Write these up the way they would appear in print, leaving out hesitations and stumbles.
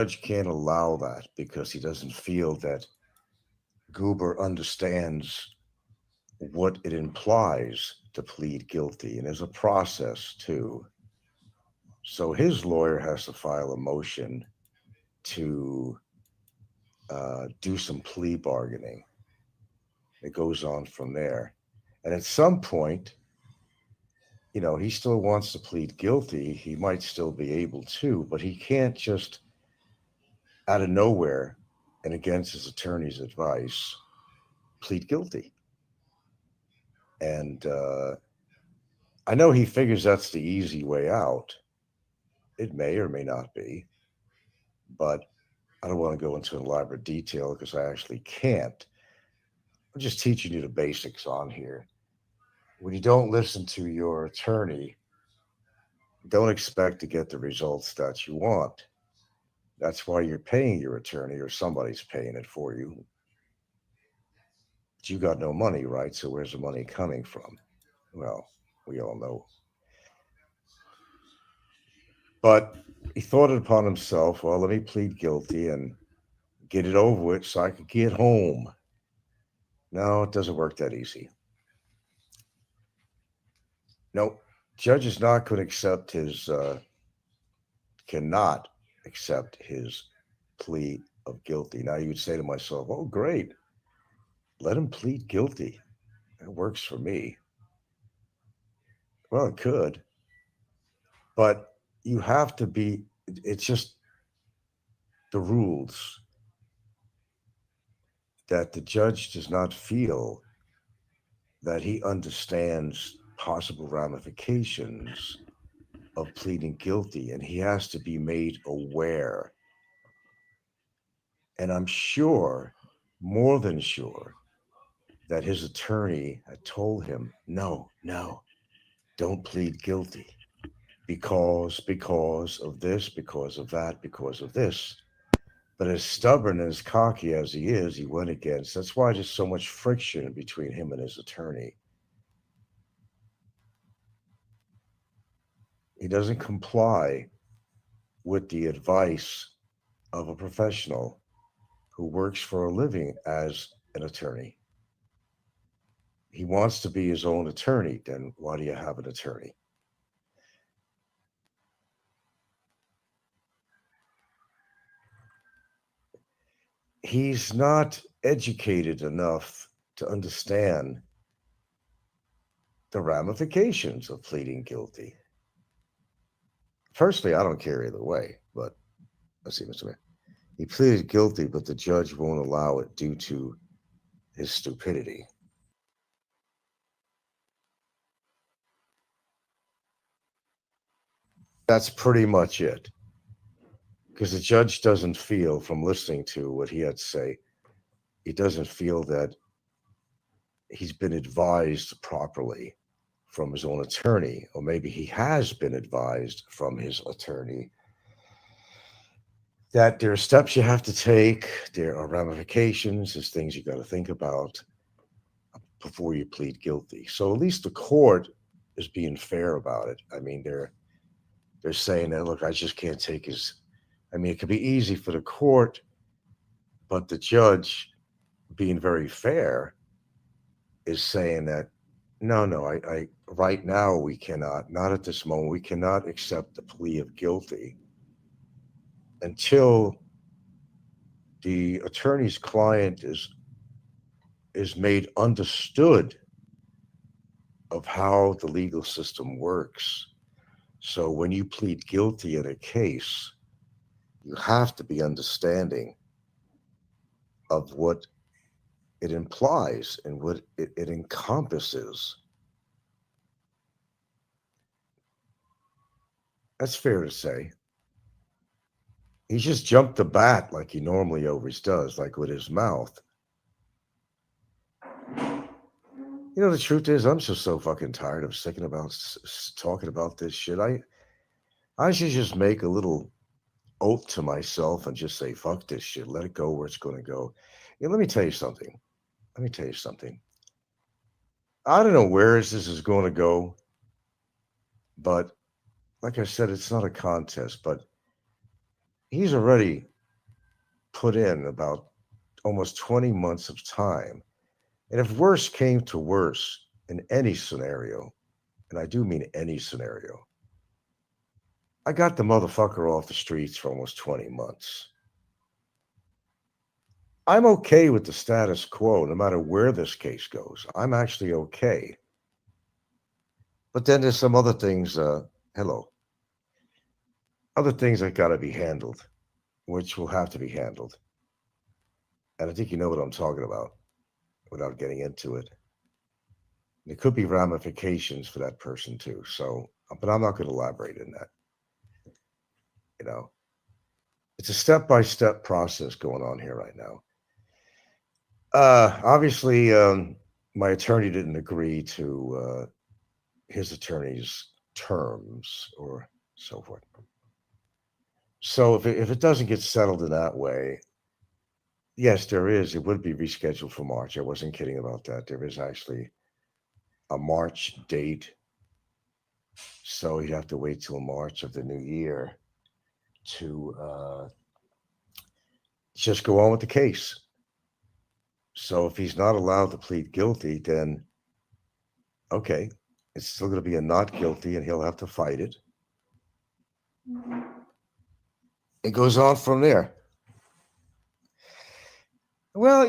judge can't allow that because he doesn't feel that Goober understands what it implies to plead guilty. And there's a process too. So his lawyer has to file a motion to do some plea bargaining. It goes on from there. And at some point, he still wants to plead guilty. He might still be able to, but he can't just out of nowhere and against his attorney's advice plead guilty. And I know he figures that's the easy way out. It may or may not be, but I don't want to go into elaborate detail because I actually can't. I'm just teaching you the basics on here. When you don't listen to your attorney, don't expect to get the results that you want. That's why you're paying your attorney or somebody's paying it for you. But you got no money, right? So where's the money coming from? Well, we all know. But he thought it upon himself, well, let me plead guilty and get it over with so I could get home. No, it doesn't work that easy. No, judge is not going to accept cannot accept his plea of guilty. Now you would say to myself, oh, great. Let him plead guilty. It works for me. Well, it could, but you have to be, it's just the rules that the judge does not feel that he understands possible ramifications of pleading guilty, and he has to be made aware. And I'm sure, more than sure, that his attorney had told him, no, no, don't plead guilty because of this, because of that, because of this. But as stubborn and as cocky as he is, he went against. That's why there's so much friction between him and his attorney. He doesn't comply with the advice of a professional who works for a living as an attorney. He wants to be his own attorney. Then why do you have an attorney? He's not educated enough to understand the ramifications of pleading guilty. Firstly, I don't care either way, but let's see, Mr. Mayor. He pleaded guilty, but the judge won't allow it due to his stupidity. That's pretty much it. Because the judge doesn't feel, from listening to what he had to say, he doesn't feel that he's been advised properly from his own attorney, or maybe he has been advised from his attorney that there are steps you have to take, there are ramifications, there's things you got to think about before you plead guilty. So at least the court is being fair about it. I mean, they're saying that look, I just can't take his. I mean, it could be easy for the court, but the judge, being very fair, is saying that no, no, I right now we cannot, not at this moment, we cannot accept the plea of guilty until the attorney's client is made understood of how the legal system works. So when you plead guilty in a case, you have to be understanding of what it implies and what it encompasses. That's fair to say. He just jumped the bat like he normally always does, like with his mouth. The truth is, I'm just so fucking tired of sticking about talking about this shit. I should just make a little oath to myself and just say, fuck this shit. Let it go where it's going to go. Let me tell you something. Let me tell you something. I don't know where this is going to go, but like I said, it's not a contest, but he's already put in about almost 20 months of time. And if worse came to worse in any scenario, and I do mean any scenario, I got the motherfucker off the streets for almost 20 months. I'm okay with the status quo, no matter where this case goes. I'm actually okay. But then there's some other things, other things that got to be handled, which will have to be handled. And I think you know what I'm talking about without getting into it. There could be ramifications for that person too. So, but I'm not going to elaborate in that. You know, it's a step-by-step process going on here right now. Obviously, my attorney didn't agree to his attorney's terms or so forth. So if it doesn't get settled in that way, yes, there is. It would be rescheduled for March. I wasn't kidding about that. There is actually a March date. So you'd have to wait till March of the new year to just go on with the case. So if he's not allowed to plead guilty, then okay, it's still going to be a not guilty and he'll have to fight it. It goes on from there. Well,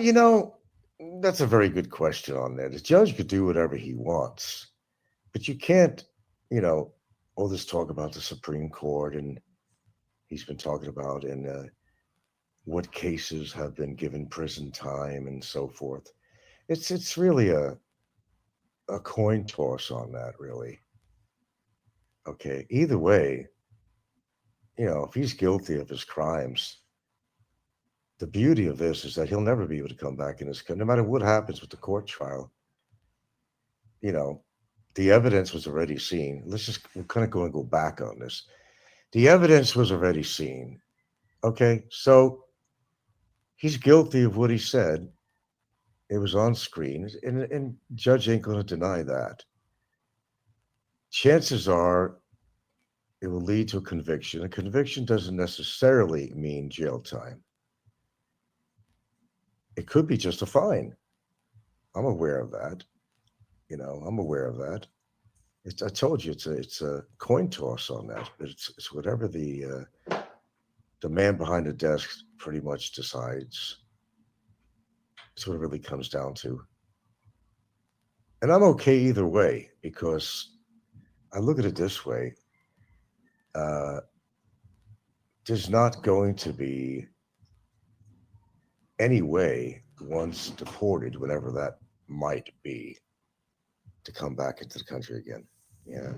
that's a very good question on that. The judge could do whatever he wants, but you can't, all this talk about the Supreme Court and he's been talking about and what cases have been given prison time and so forth. It's really a coin toss on that, really. Okay, either way, if he's guilty of his crimes, the beauty of this is that he'll never be able to come back in this country, no matter what happens with the court trial. The evidence was already seen. We're kind of going to go back on this. The evidence was already seen. Okay, so he's guilty of what he said. It was on screen, and judge ain't going to deny that. Chances are it will lead to a conviction. A conviction doesn't necessarily mean jail time. It could be just a fine. I'm aware of that. I'm aware of that. I told you it's a coin toss on that. But it's whatever the man behind the desk pretty much decides. That's what it really comes down to. And I'm okay either way because I look at it this way. There's not going to be any way once deported, whenever that might be, to come back into the country again. Yeah.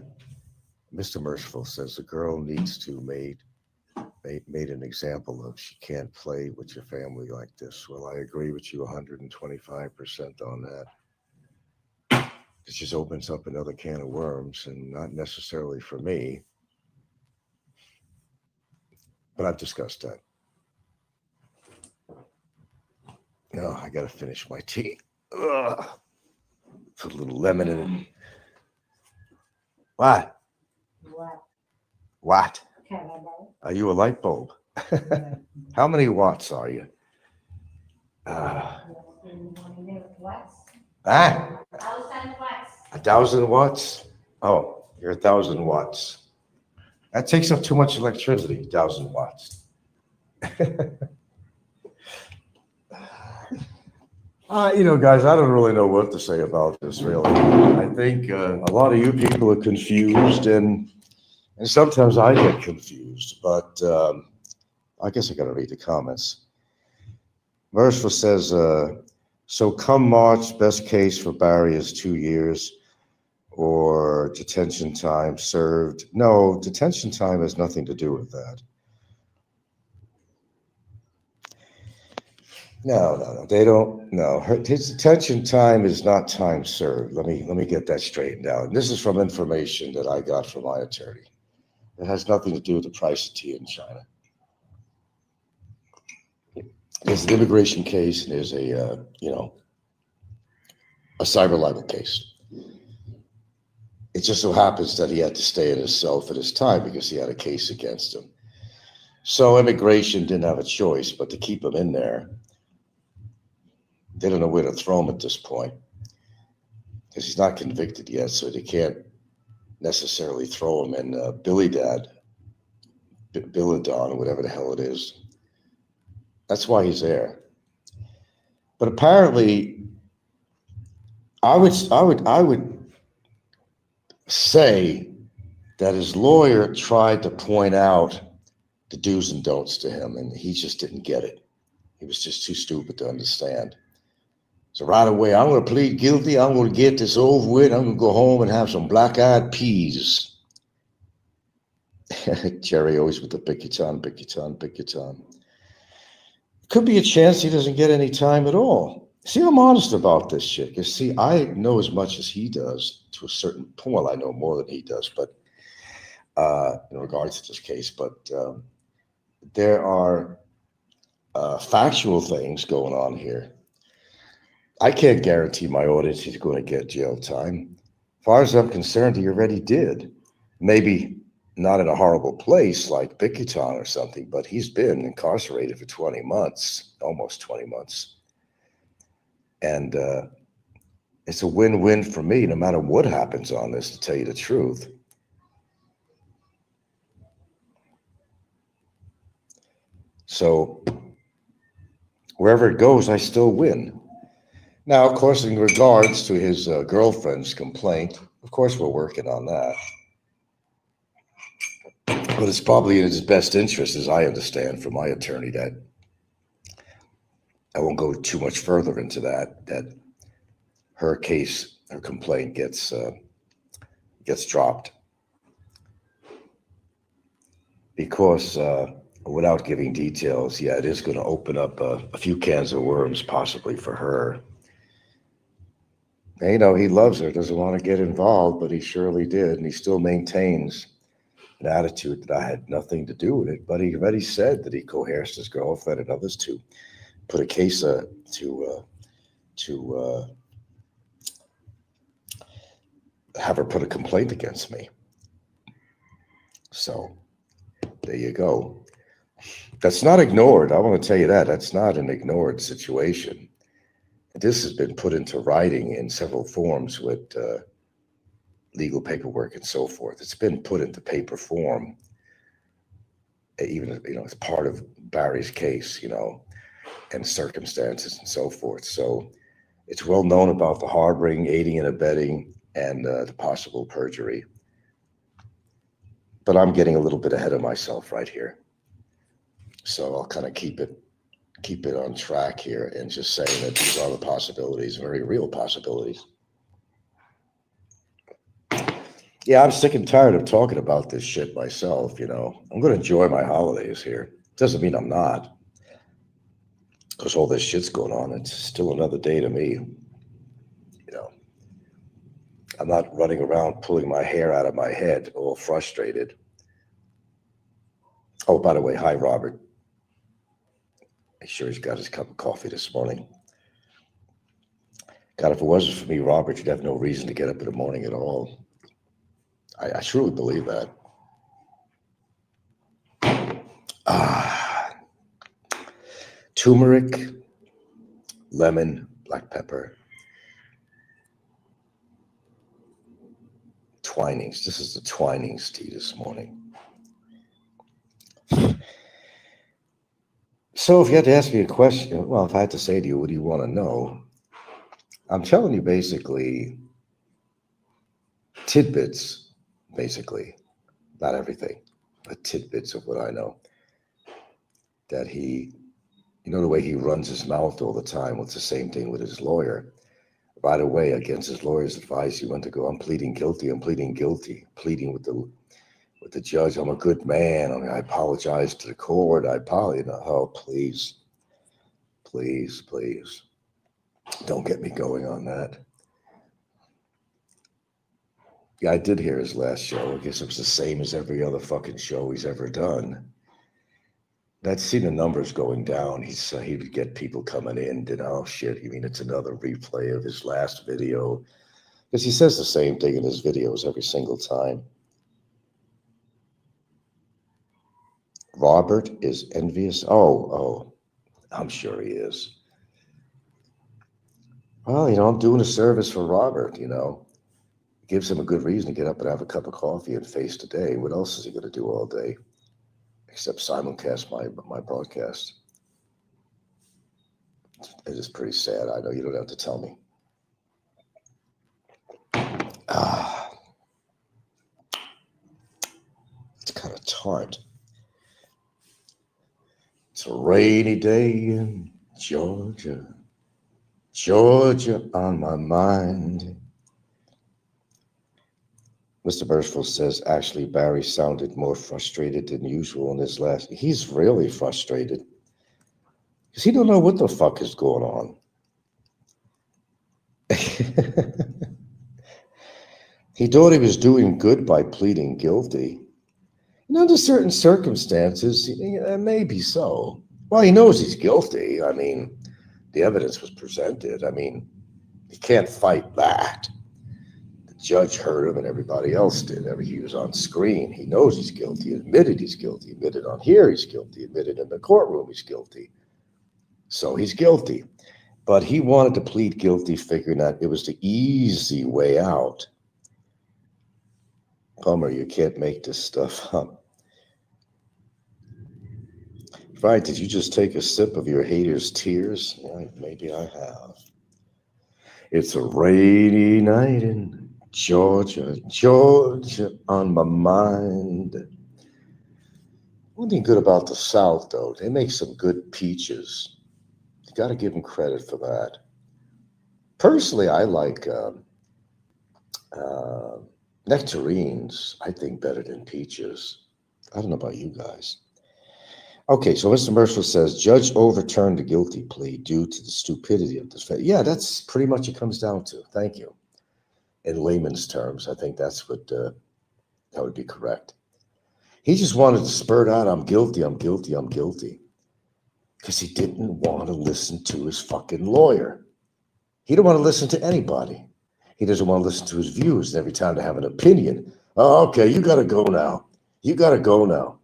Mr. Merciful says the girl needs to made an example of. She can't play with your family like this. Well, I agree with you 125% on that. It just opens up another can of worms, and not necessarily for me. But I've discussed that. No, I got to finish my tea. Ugh. Put a little lemon in it. What? What? Are you a light bulb? How many watts are you? 1,000 watts? Oh, you're 1,000 watts. That takes up too much electricity, 1,000 watts. Guys, I don't really know what to say about this, really. I think a lot of you people are confused, and sometimes I get confused, but I guess I got to read the comments. Merciful says, so come March, best case for Barry is 2 years or detention time served. No, detention time has nothing to do with that. No, they don't. No, his detention time is not time served. Let me get that straightened out. And this is from information that I got from my attorney. It has nothing to do with the price of tea in China. There's an immigration case, and there's a cyber libel case. It just so happens that he had to stay in his cell for this time because he had a case against him. So immigration didn't have a choice but to keep him in there. They don't know where to throw him at this point because he's not convicted yet, so they can't necessarily throw him in Billy Dad, Billadon, or whatever the hell it is. That's why he's there. But apparently, I would say that his lawyer tried to point out the do's and don'ts to him, and he just didn't get it. He was just too stupid to understand. So right away, I'm going to plead guilty. I'm going to get this over with. I'm going to go home and have some black-eyed peas. Jerry always with the pick your tongue, pick your tongue, pick your tongue. Could be a chance he doesn't get any time at all. See, I'm honest about this shit. Because, see, I know as much as he does to a certain point. Well, I know more than he does, but in regards to this case. But there are factual things going on here. I can't guarantee my audience he's going to get jail time. As far as I'm concerned, he already did. Maybe not in a horrible place like Bikiton or something, but he's been incarcerated for 20 months, almost 20 months. And it's a win-win for me, no matter what happens on this, to tell you the truth. So wherever it goes, I still win. Now, of course, in regards to his girlfriend's complaint, of course, we're working on that. But it's probably in his best interest, as I understand from my attorney, that I won't go too much further into that her case, her complaint gets dropped. Because without giving details, yeah, it is going to open up a few cans of worms, possibly for her. And, you know, he loves her, doesn't want to get involved, but he surely did, and he still maintains an attitude that I had nothing to do with it. But he already said that he coerced his girlfriend and others to put a case to have her put a complaint against me. So there you go. That's not ignored. I want to tell you that. That's not an ignored situation. This has been put into writing in several forms with legal paperwork and so forth. It's been put into paper form, even, you know, as part of Barry's case, you know, and circumstances and so forth. So it's well known about the harboring, aiding and abetting, and the possible perjury. But I'm getting a little bit ahead of myself right here. So I'll kind of keep it on track here and just saying that these are the possibilities, very real possibilities. Yeah, I'm sick and tired of talking about this shit myself, you know. I'm going to enjoy my holidays here. Doesn't mean I'm not. Because all this shit's going on. It's still another day to me. You know, I'm not running around pulling my hair out of my head, all frustrated. Oh, by the way, hi, Robert. I'm sure he's got his cup of coffee this morning. God, if it wasn't for me, Robert, you'd have no reason to get up in the morning at all. I truly believe that. Turmeric, lemon, black pepper, Twinings. This is the Twinings tea this morning. So if you had to ask me a question, well, if I had to say to you, what do you want to know? I'm telling you basically tidbits, basically, not everything, but tidbits of what I know. That he, you know, the way he runs his mouth all the time, well, it's the same thing with his lawyer. Right away, against his lawyer's advice, he went to go, I'm pleading guilty, pleading with the judge, I'm a good man, I apologize to the court, oh, please, don't get me going on that. Yeah, I did hear his last show. I guess it was the same as every other fucking show he's ever done. I'd seen the numbers going down. He would get people coming in, oh shit, you mean it's another replay of his last video? Because he says the same thing in his videos every single time. Robert is envious. Oh, I'm sure he is. Well, I'm doing a service for Robert, It gives him a good reason to get up and have a cup of coffee and face the day. What else is he going to do all day except simulcast my broadcast? It is pretty sad. I know you don't have to tell me. It's kind of tart. It's a rainy day in Georgia. Georgia on my mind. Mr. Birchfield says, actually, Barry sounded more frustrated than usual in his last. He's really frustrated because he don't know what the fuck is going on. He thought he was doing good by pleading guilty. Under certain circumstances, maybe so. Well, he knows he's guilty. I mean, the evidence was presented. I mean, he can't fight that. The judge heard him and everybody else did. He was on screen. He knows he's guilty. He admitted he's guilty. He admitted on here he's guilty. He admitted in the courtroom he's guilty. So he's guilty. But he wanted to plead guilty, figuring that it was the easy way out. Bummer, you can't make this stuff up. Right, did you just take a sip of your hater's tears? Yeah, maybe I have. It's a rainy night in Georgia, Georgia on my mind. One thing good about the South, though, they make some good peaches. You got to give them credit for that. Personally, I like nectarines, I think, better than peaches. I don't know about you guys. Okay, so Mr. Mercial says, judge overturned the guilty plea due to the stupidity of the defendant. Yeah, that's pretty much it comes down to. Thank you. In layman's terms, I think that's what that would be correct. He just wanted to spurt out, I'm guilty, I'm guilty, I'm guilty. Because he didn't want to listen to his fucking lawyer. He don't want to listen to anybody. He doesn't want to listen to his views. And every time to have an opinion, oh, okay, you got to go now. You got to go now.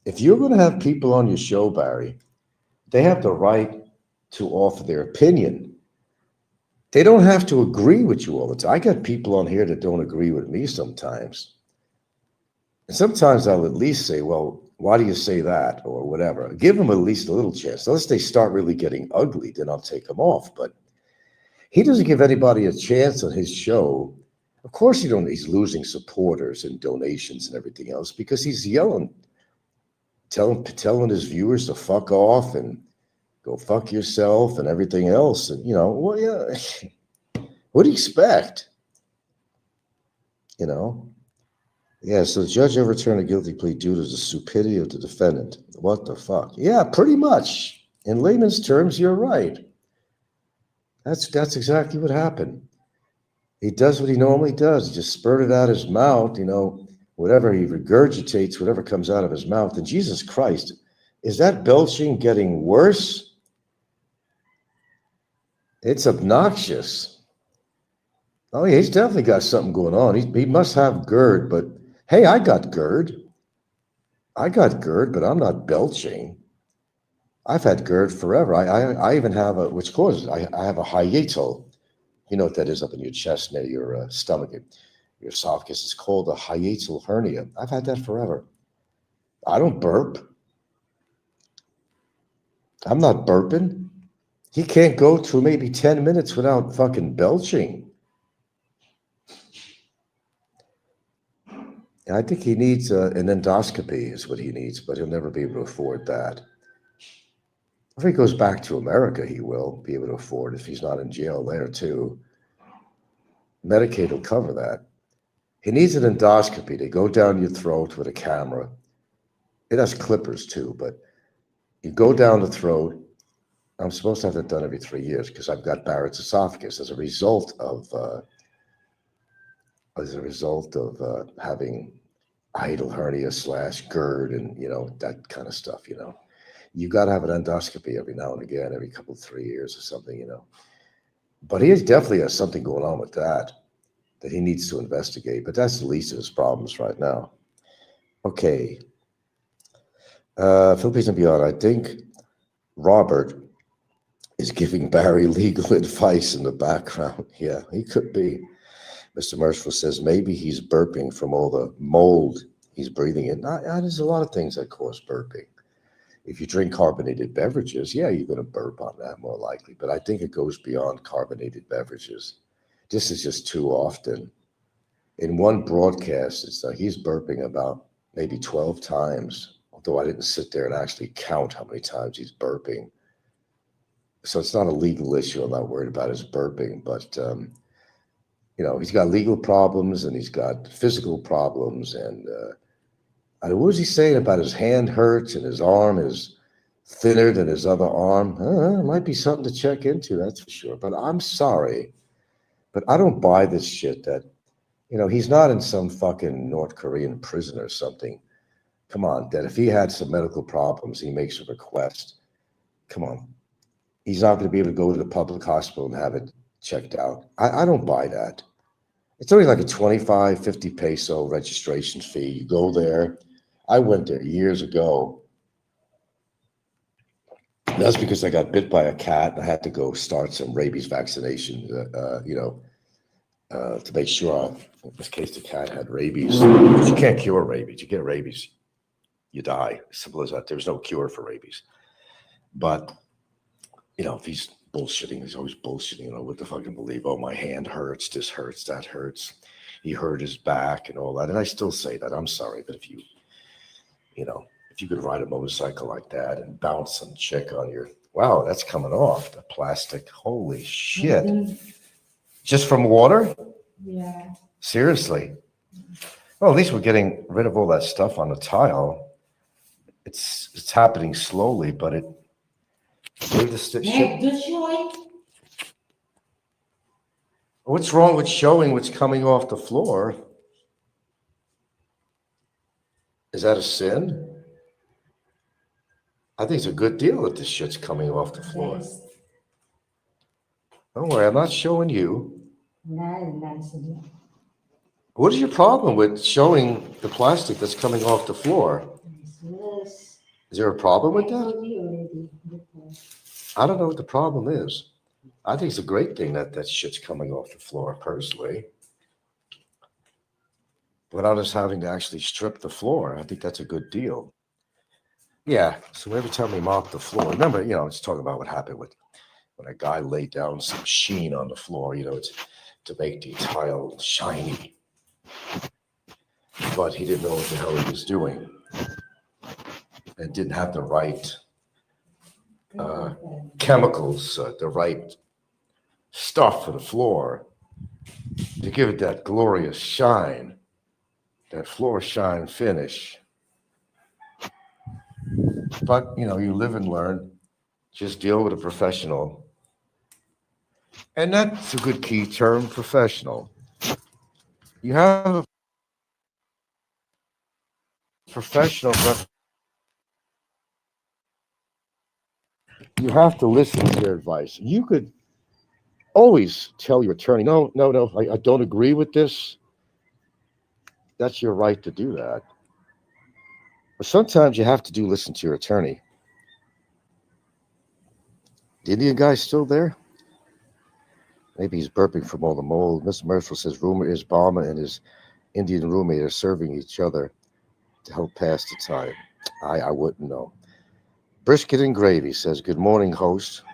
If you're going to have people on your show, Barry, they have the right to offer their opinion. They don't have to agree with you all the time. I got people on here that don't agree with me sometimes. And sometimes I'll at least say, well, why do you say that? Or whatever. Give them at least a little chance. Unless they start really getting ugly, then I'll take them off. But he doesn't give anybody a chance on his show. Of course, he's losing supporters and donations and everything else because he's yelling. Telling his viewers to fuck off and go fuck yourself and everything else. And, well, yeah, what do you expect? Yeah, so the judge overturned a guilty plea due to the stupidity of the defendant. What the fuck? Yeah, pretty much. In layman's terms, you're right. That's exactly what happened. He does what he normally does. He just spurted out his mouth, whatever he regurgitates, whatever comes out of his mouth. And Jesus Christ, is that belching getting worse? It's obnoxious. Oh, yeah, he's definitely got something going on. He must have GERD, but hey, I got GERD. But I'm not belching. I've had GERD forever. I even have which causes, I have a hiatal. You know what that is up in your chest near your stomach, your esophagus. It's called a hiatal hernia. I've had that forever. I don't burp. I'm not burping. He can't go through maybe 10 minutes without fucking belching. I think he needs an endoscopy is what he needs, but he'll never be able to afford that. If he goes back to America, he will be able to afford it if he's not in jail there too. Medicaid will cover that. He needs an endoscopy. They go down your throat with a camera. It has clippers too, but you go down the throat. I'm supposed to have that done every 3 years because I've got Barrett's esophagus as a result of having hiatal hernia / GERD and that kind of stuff. You got to have an endoscopy every now and again, every couple 3 years or something. But he definitely has something going on with that he needs to investigate. But that's the least of his problems right now. Okay. Philippines and beyond. I think Robert is giving Barry legal advice in the background. Yeah, he could be. Mr. Merciful says maybe he's burping from all the mold he's breathing in. There's a lot of things that cause burping. If you drink carbonated beverages, yeah, you're going to burp on that more likely. But I think it goes beyond carbonated beverages. This is just too often. In one broadcast, it's like he's burping about maybe 12 times, although I didn't sit there and actually count how many times he's burping. So it's not a legal issue. I'm not worried about his burping, but he's got legal problems and he's got physical problems. And what was he saying about his hand hurts and his arm is thinner than his other arm? It might be something to check into, that's for sure. But I'm sorry, but I don't buy this shit that, he's not in some fucking North Korean prison or something. Come on, that if he had some medical problems, he makes a request. Come on. He's not going to be able to go to the public hospital and have it checked out. I don't buy that. It's only like a 25, 50 peso registration fee. You go there. I went there years ago. That's because I got bit by a cat. And I had to go start some rabies vaccination, to make sure, in this case, the cat had rabies. But you can't cure rabies. You get rabies, you die. Simple as that. There's no cure for rabies. But if he's bullshitting, he's always bullshitting, what the fucking believe, oh, my hand hurts, this hurts, that hurts. He hurt his back and all that. And I still say that. I'm sorry, but if you could ride a motorcycle like that and bounce some chick on your, wow, that's coming off, the plastic. Holy shit. Just from water? Yeah. Seriously. Well, at least we're getting rid of all that stuff on the tile. It's happening slowly, but it, what's wrong with showing what's coming off the floor? Is that a sin? I think it's a good deal that this shit's coming off the floor. Don't worry, I'm not showing you. What is your problem with showing the plastic that's coming off the floor? Is there a problem with that? I don't know what the problem is. I think it's a great thing that shit's coming off the floor, personally. Without us having to actually strip the floor, I think that's a good deal. Yeah, so every time we mop the floor, remember, let's talk about what happened when a guy laid down some sheen on the floor, to make the tile shiny. But he didn't know what the hell he was doing. And didn't have the right chemicals, the right stuff for the floor to give it that glorious shine, that floor shine finish. But, you live and learn. Just deal with a professional. And that's a good key term, professional. You have a professional, you have to listen to their advice. You could always tell your attorney, no, I don't agree with this. That's your right to do that. But sometimes you have to listen to your attorney. The Indian guy's still there? Maybe he's burping from all the mold. Mr. Merciful says rumor is Obama and his Indian roommate are serving each other to help pass the time. I wouldn't know. Brisket and Gravy says, good morning, host.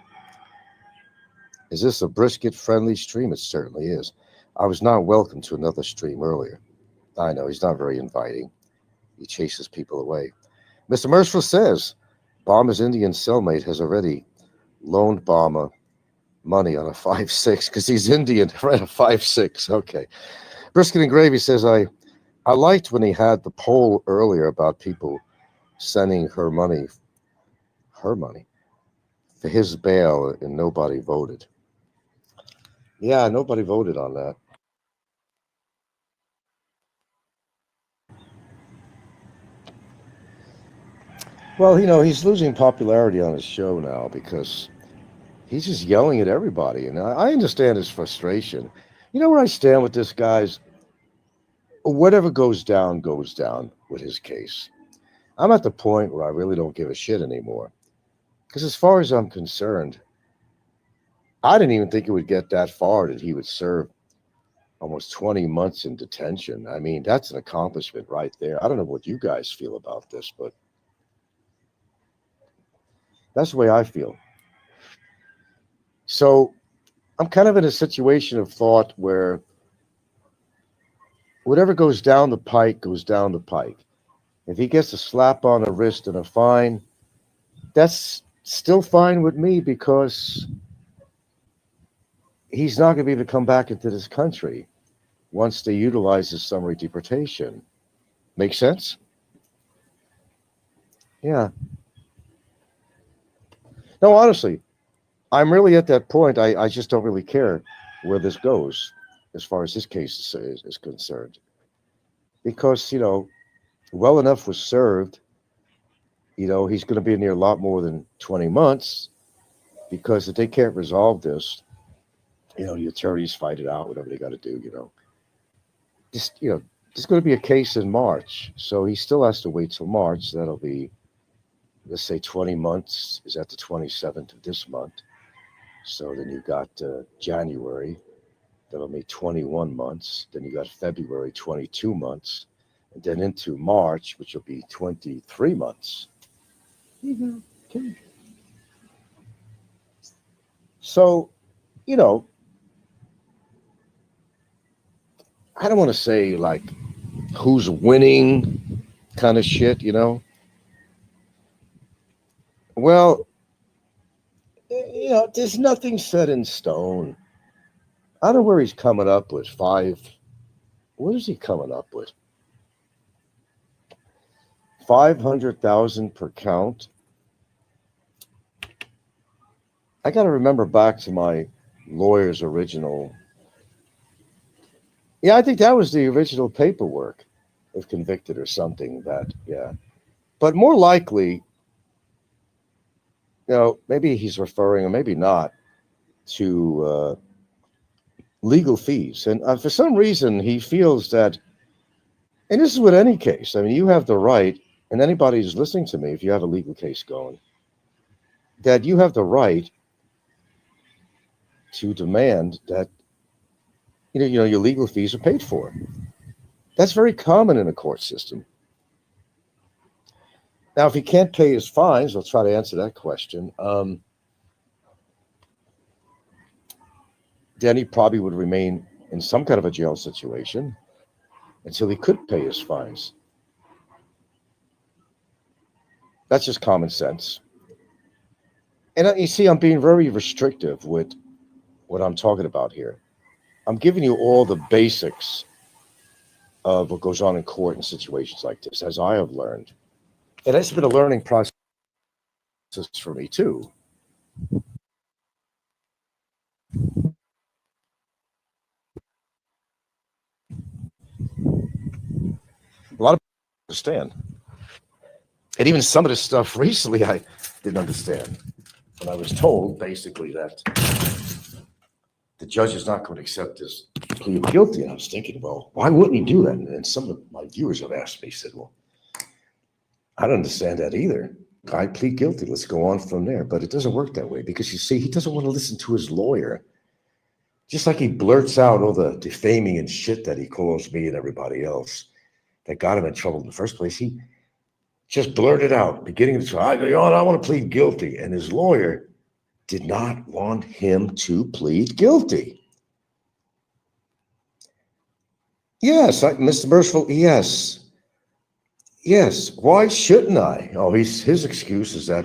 Is this a brisket-friendly stream? It certainly is. I was not welcome to another stream earlier. I know, he's not very inviting. He chases people away. Mr. Merciful says, Obama's Indian cellmate has already loaned Obama money on a 5.6 because he's Indian, right? A 5.6. Okay. Brisket and Gravy says, I liked when he had the poll earlier about people sending her money for his bail, and nobody voted. Yeah, nobody voted on that. Well, he's losing popularity on his show now because he's just yelling at everybody. And I understand his frustration. You know where I stand with this, guys? Whatever goes down with his case. I'm at the point where I really don't give a shit anymore. Because as far as I'm concerned, I didn't even think it would get that far that he would serve almost 20 months in detention. I mean, that's an accomplishment right there. I don't know what you guys feel about this, but that's the way I feel. So I'm kind of in a situation of thought where whatever goes down the pike goes down the pike. If he gets a slap on the wrist and a fine, that's still fine with me because he's not going to be able to come back into this country once they utilize his summary deportation. Make sense? Yeah. No, honestly, I'm really at that point. I just don't really care where this goes as far as this case is concerned. Because, well enough was served. He's going to be in there a lot more than 20 months because if they can't resolve this, the attorneys fight it out, whatever they got to do. Just, there's going to be a case in March. So he still has to wait till March. That'll be, let's say 20 months is at the 27th of this month. So then you've got January, that'll make 21 months. Then you got February, 22 months. And then into March, which will be 23 months. Okay. So, I don't want to say like who's winning kind of shit, Well, there's nothing set in stone. I don't know where he's coming up with what is he coming up with? 500,000 per count. I got to remember back to my lawyer's original. Yeah, I think that was the original paperwork, if convicted or something. Yeah. But more likely, maybe he's referring, or maybe not, to legal fees. And for some reason, he feels that, and this is with any case, I mean, you have the right, and anybody who's listening to me, if you have a legal case going, that you have the right to demand that, your legal fees are paid for. That's very common in a court system. Now, if he can't pay his fines, I'll try to answer that question. Then he probably would remain in some kind of a jail situation until he could pay his fines. That's just common sense. And you see, I'm being very restrictive with what I'm talking about here. I'm giving you all the basics of what goes on in court in situations like this, as I have learned. And it's been a learning process for me, too. A lot of people understand. And even some of this stuff recently I didn't understand. When I was told, basically, that the judge is not going to accept this plea of guilty. And I was thinking, well, why wouldn't he do that? And some of my viewers have asked me, said, well, I don't understand that either. I plead guilty. Let's go on from there. But it doesn't work that way because, you see, he doesn't want to listen to his lawyer. Just like he blurts out all the defaming and shit that he calls me and everybody else that got him in trouble in the first place. He just blurted out, beginning of the trial, I want to plead guilty. And his lawyer did not want him to plead guilty. Yes, Mr. Merciful, yes. Yes, why shouldn't I? Oh, his excuse is that,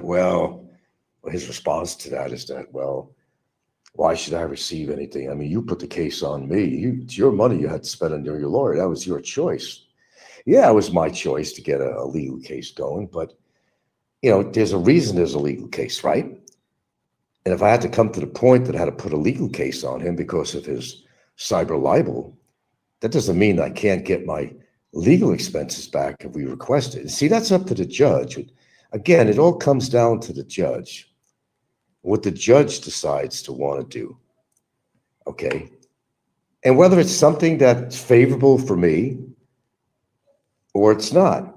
his response to that is that, why should I receive anything? I mean, you put the case on me. It's your money you had to spend on your lawyer. That was your choice. Yeah, it was my choice to get a legal case going, but, there's a reason there's a legal case, right? And if I had to come to the point that I had to put a legal case on him because of his cyber libel, that doesn't mean I can't get my legal expenses back if we request it. See, that's up to the judge. Again, it all comes down to the judge, what the judge decides to want to do. Okay. And whether it's something that's favorable for me or it's not.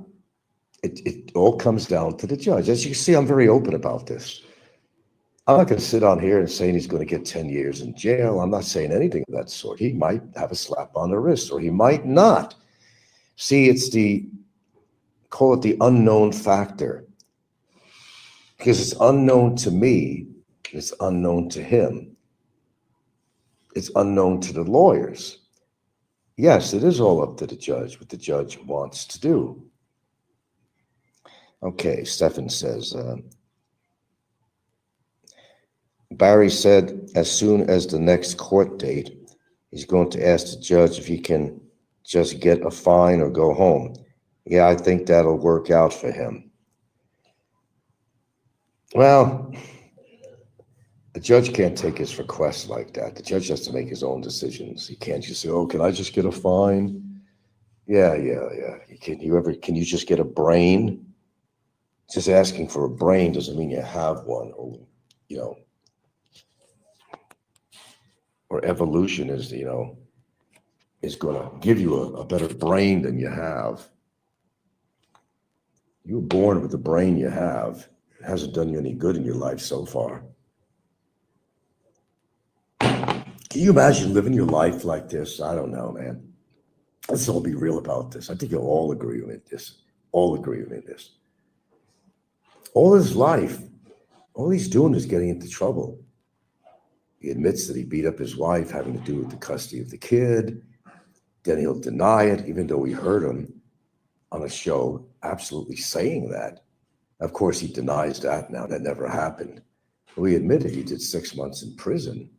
It all comes down to the judge. As you can see, I'm very open about this. I'm not going to sit on here and saying he's going to get 10 years in jail. I'm not saying anything of that sort. He might have a slap on the wrist, or he might not. See, it's call it the unknown factor. Because it's unknown to me, it's unknown to him. It's unknown to the lawyers. Yes, it is all up to the judge, what the judge wants to do. Okay, Stefan says, Barry said as soon as the next court date, he's going to ask the judge if he can just get a fine or go home. Yeah, I think that'll work out for him. Well, the judge can't take his request like that. The judge has to make his own decisions. He can't just say, oh, can I just get a fine? Yeah. Can you just get a brain? Just asking for a brain doesn't mean you have one, or, or evolution is going to give you a better brain than you have. You were born with the brain you have. It hasn't done you any good in your life so far. Can you imagine living your life like this? I don't know, man. Let's all be real about this. I think you'll all agree with this. All his life, all he's doing is getting into trouble. He admits that he beat up his wife, having to do with the custody of the kid. Then he'll deny it, even though we heard him on a show absolutely saying that. Of course, he denies that now. That never happened. We admitted he did 6 months in prison.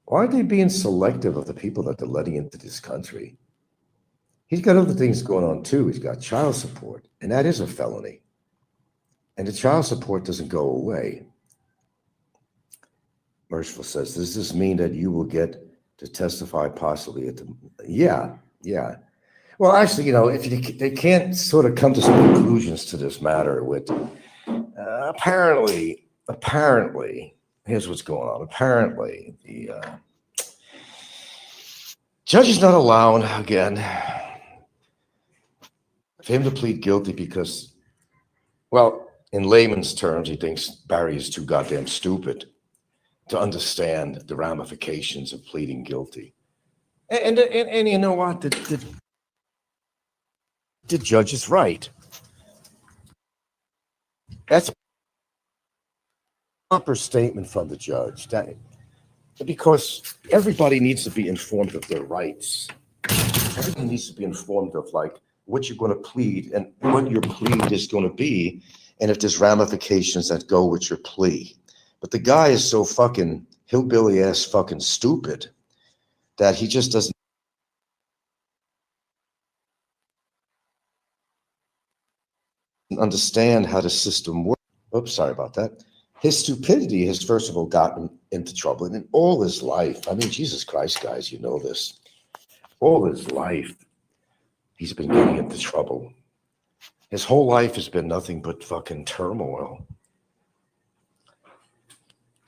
Why are they being selective of the people that they're letting into this country? He's got other things going on too. He's got child support, and that is a felony. And the child support doesn't go away. Merciful says, does this mean that you will get to testify possibly at the... Yeah. Well, actually, if they can't sort of come to some conclusions to this matter with, apparently, here's what's going on. Apparently, the judge is not allowed, again, for him to plead guilty because, well, in layman's terms, he thinks Barry is too goddamn stupid to understand the ramifications of pleading guilty. And you know what? The judge is right. That's a proper statement from the judge. Because everybody needs to be informed of their rights. Everybody needs to be informed of what you're going to plead and what your plea is going to be, and if there's ramifications that go with your plea. But the guy is so fucking hillbilly ass fucking stupid that he just doesn't understand how the system works. Oops, sorry about that. His stupidity has, first of all, gotten into trouble. And in all his life, I mean, Jesus Christ, guys, you know this. All his life, he's been getting into trouble. His whole life has been nothing but fucking turmoil.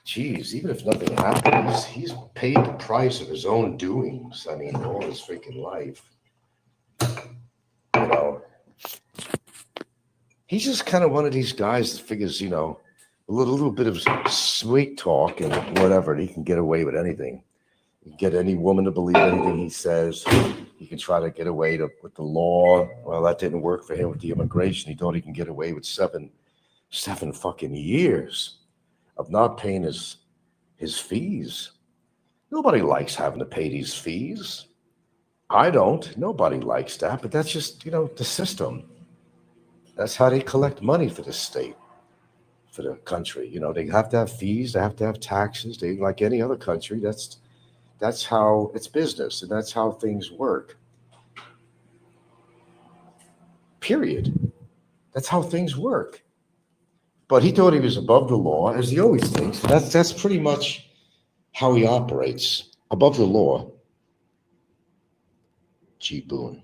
Jeez, even if nothing happens, he's paid the price of his own doings. I mean, all his freaking life. He's just kind of one of these guys that figures, a little bit of sweet talk and whatever, and he can get away with anything. He can get any woman to believe anything he says. He can try to get away with the law. Well, that didn't work for him with the immigration. He thought he can get away with seven fucking years of not paying his fees. Nobody likes having to pay these fees. I don't. Nobody likes that, but that's just, the system. That's how they collect money for the state, for the country. They have to have fees, they have to have taxes. They, like any other country, that's how it's business, and that's how things work. Period. That's how things work. But he thought he was above the law, as he always thinks. That's pretty much how he operates. Above the law. G. Boone.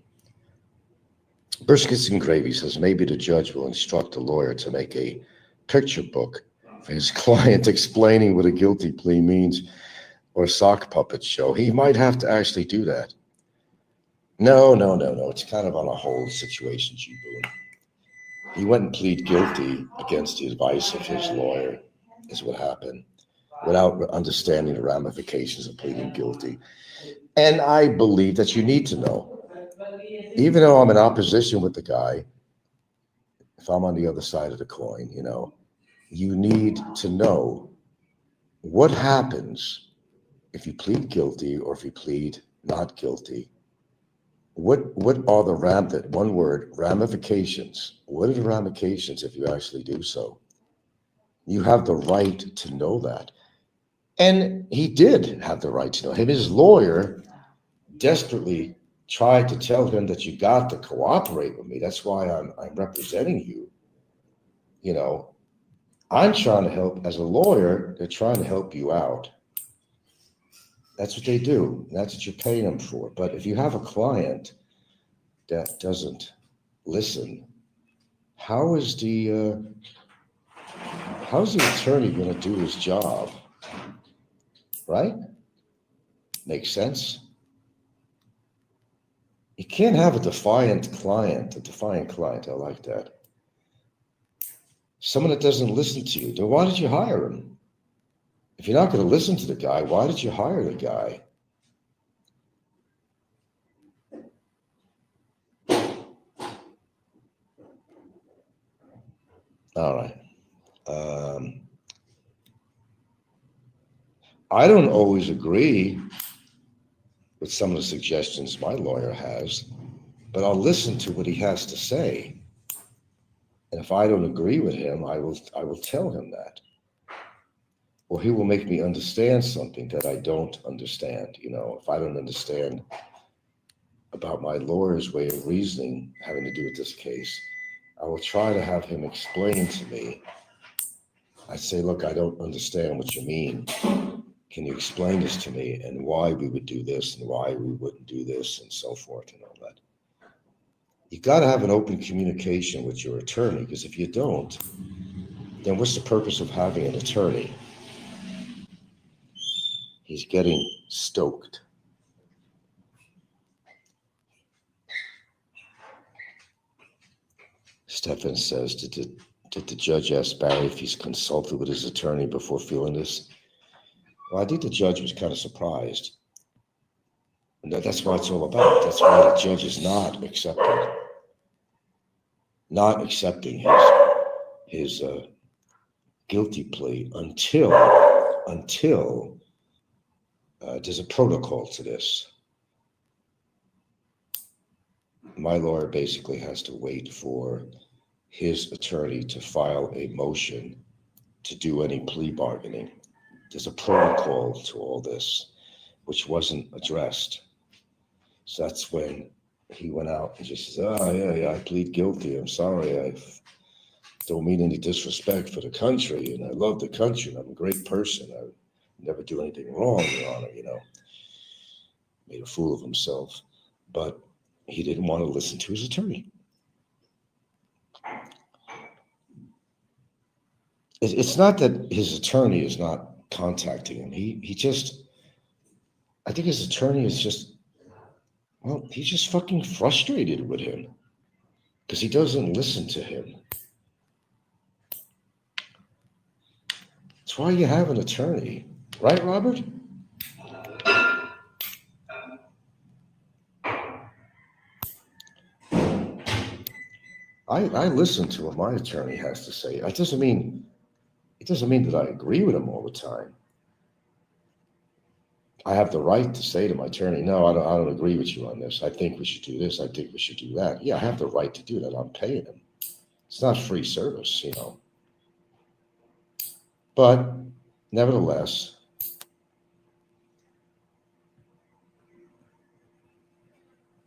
Briskets and Gravy says, maybe the judge will instruct the lawyer to make a picture book for his client explaining what a guilty plea means, or a sock puppet show. He might have to actually do that. No. It's kind of on a whole situation, G. Boone. he went and pleaded guilty against the advice of his lawyer, is what happened, without understanding the ramifications of pleading guilty. And I believe that you need to know, even though I'm in opposition with the guy, if I'm on the other side of the coin, you need to know what happens if you plead guilty or if you plead not guilty. What are the one word, ramifications? What are the ramifications if you actually do so? You have the right to know that. And he did have the right to know. His lawyer desperately tried to tell him that you got to cooperate with me. That's why I'm representing you. I'm trying to help. As a lawyer, they're trying to help you out. That's what they do. That's what you're paying them for. But if you have a client that doesn't listen, how's the attorney going to do his job? Right? Makes sense? You can't have a defiant client. I like that. Someone that doesn't listen to you. Then why did you hire him? If you're not going to listen to the guy, why did you hire the guy? All right. I don't always agree with some of the suggestions my lawyer has, but I'll listen to what he has to say. And if I don't agree with him, I will tell him that. Or he will make me understand something that I don't understand. If I don't understand about my lawyer's way of reasoning having to do with this case, I will try to have him explain to me. I say, look, I don't understand what you mean. Can you explain this to me and why we would do this and why we wouldn't do this and so forth and all that? You got to have an open communication with your attorney, because if you don't, then what's the purpose of having an attorney? He's getting stoked. Stefan says, did the judge ask Barry if he's consulted with his attorney before feeling this? Well, I think the judge was kind of surprised. And that's what it's all about. That's why the judge is not accepting his guilty plea until there's a protocol to this. My lawyer basically has to wait for his attorney to file a motion to do any plea bargaining. There's a protocol to all this, which wasn't addressed. So that's when he went out and just says, yeah, I plead guilty. I'm sorry. I don't mean any disrespect for the country, and I love the country, and I'm a great person. I never do anything wrong, Your Honor, Made a fool of himself. But he didn't want to listen to his attorney. It's not that his attorney is not contacting him. I think his attorney is he's just fucking frustrated with him because he doesn't listen to him. That's why you have an attorney. Right, Robert? I listen to what my attorney has to say. It doesn't mean that I agree with him all the time. I have the right to say to my attorney, no, I don't agree with you on this. I think we should do this. I think we should do that. Yeah, I have the right to do that. I'm paying him. It's not free service, But nevertheless,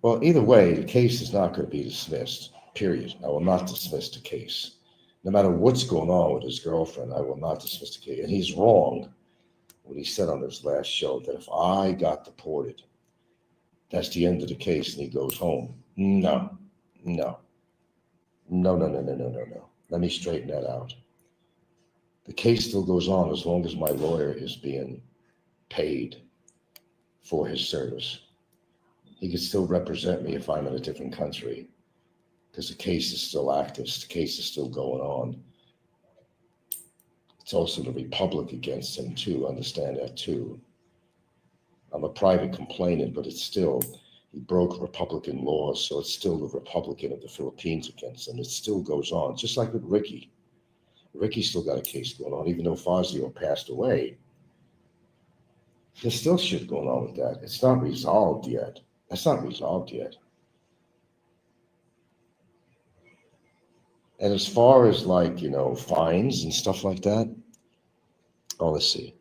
well, either way, the case is not going to be dismissed, period. I will not dismiss the case. No matter what's going on with his girlfriend, I will not dismiss the case. And he's wrong when he said on his last show that if I got deported, that's the end of the case and he goes home. No. Let me straighten that out. The case still goes on as long as my lawyer is being paid for his service. He can still represent me if I'm in a different country. because the case is still active, the case is still going on. It's also the Republic against him too, understand that too. I'm a private complainant, but it's still, he broke Republican laws, so it's still the Republican of the Philippines against him. It still goes on, just like with Ricky. Ricky's still got a case going on, even though Fazio passed away. There's still shit going on with that. It's not resolved yet. That's not resolved yet. And as far as like, fines and stuff like that, let's see.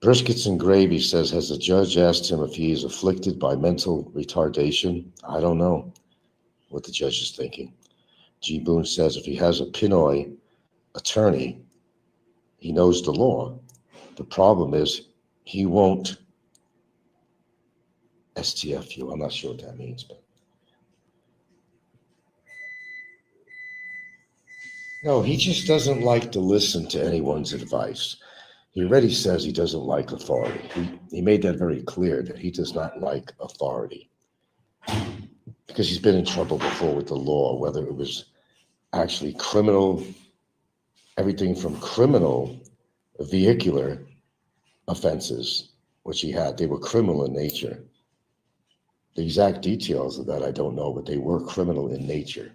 Briskets and Gravy says, has the judge asked him if he is afflicted by mental retardation? I don't know what the judge is thinking. G. Boone says, if he has a Pinoy attorney, he knows the law. The problem is he won't STFU. I'm not sure what that means, but no, he just doesn't like to listen to anyone's advice. He already says he doesn't like authority. He made that very clear that he does not like authority because he's been in trouble before with the law, whether it was actually criminal, everything from criminal vehicular offenses, which he had, they were criminal in nature. The exact details of that I don't know, but they were criminal in nature.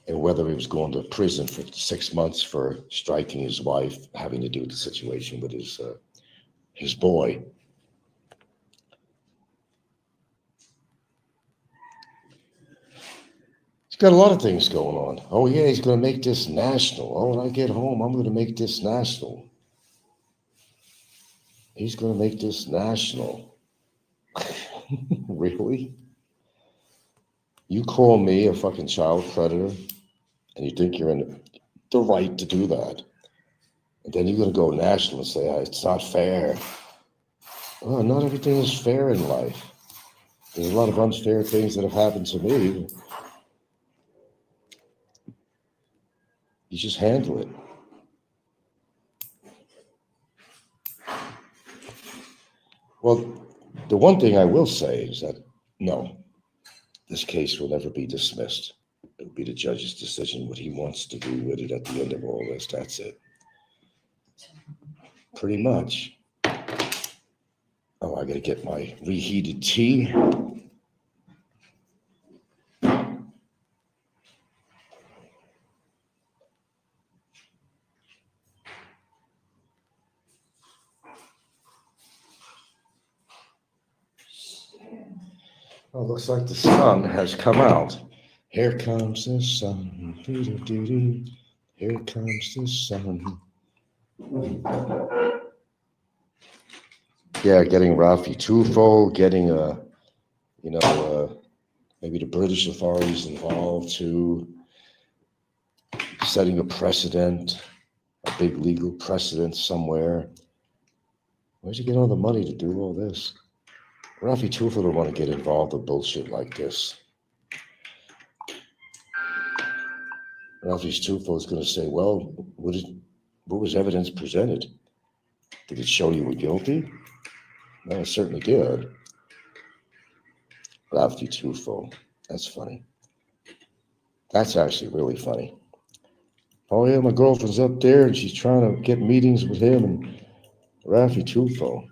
And whether he was going to prison for 6 months for striking his wife, having to do with the situation with his boy. He's got a lot of things going on. Oh yeah, he's going to make this national. Oh, when I get home, I'm going to make this national. He's going to make this national. Really? You call me a fucking child predator and you think you're in the right to do that. And then you're going to go national and say, it's not fair. Well, not everything is fair in life. There's a lot of unfair things that have happened to me. You just handle it. Well, the one thing I will say is that, no, this case will never be dismissed. It'll be the judge's decision what he wants to do with it at the end of all this. That's it. Pretty much. Oh, I got to get my reheated tea. Oh, looks like the sun has come out. Here comes the sun. Here comes the sun. Yeah, getting Rafi Tufo, getting maybe the British authorities involved too, setting a precedent, a big legal precedent somewhere. Where'd you get all the money to do all this? Rafi Tufo don't want to get involved in bullshit like this. Rafi Tufo is going to say, well, what was evidence presented? Did it show you were guilty? No, it certainly did. Rafi Tufo. That's funny. That's actually really funny. Oh yeah, my girlfriend's up there and she's trying to get meetings with him and Rafi Tufo.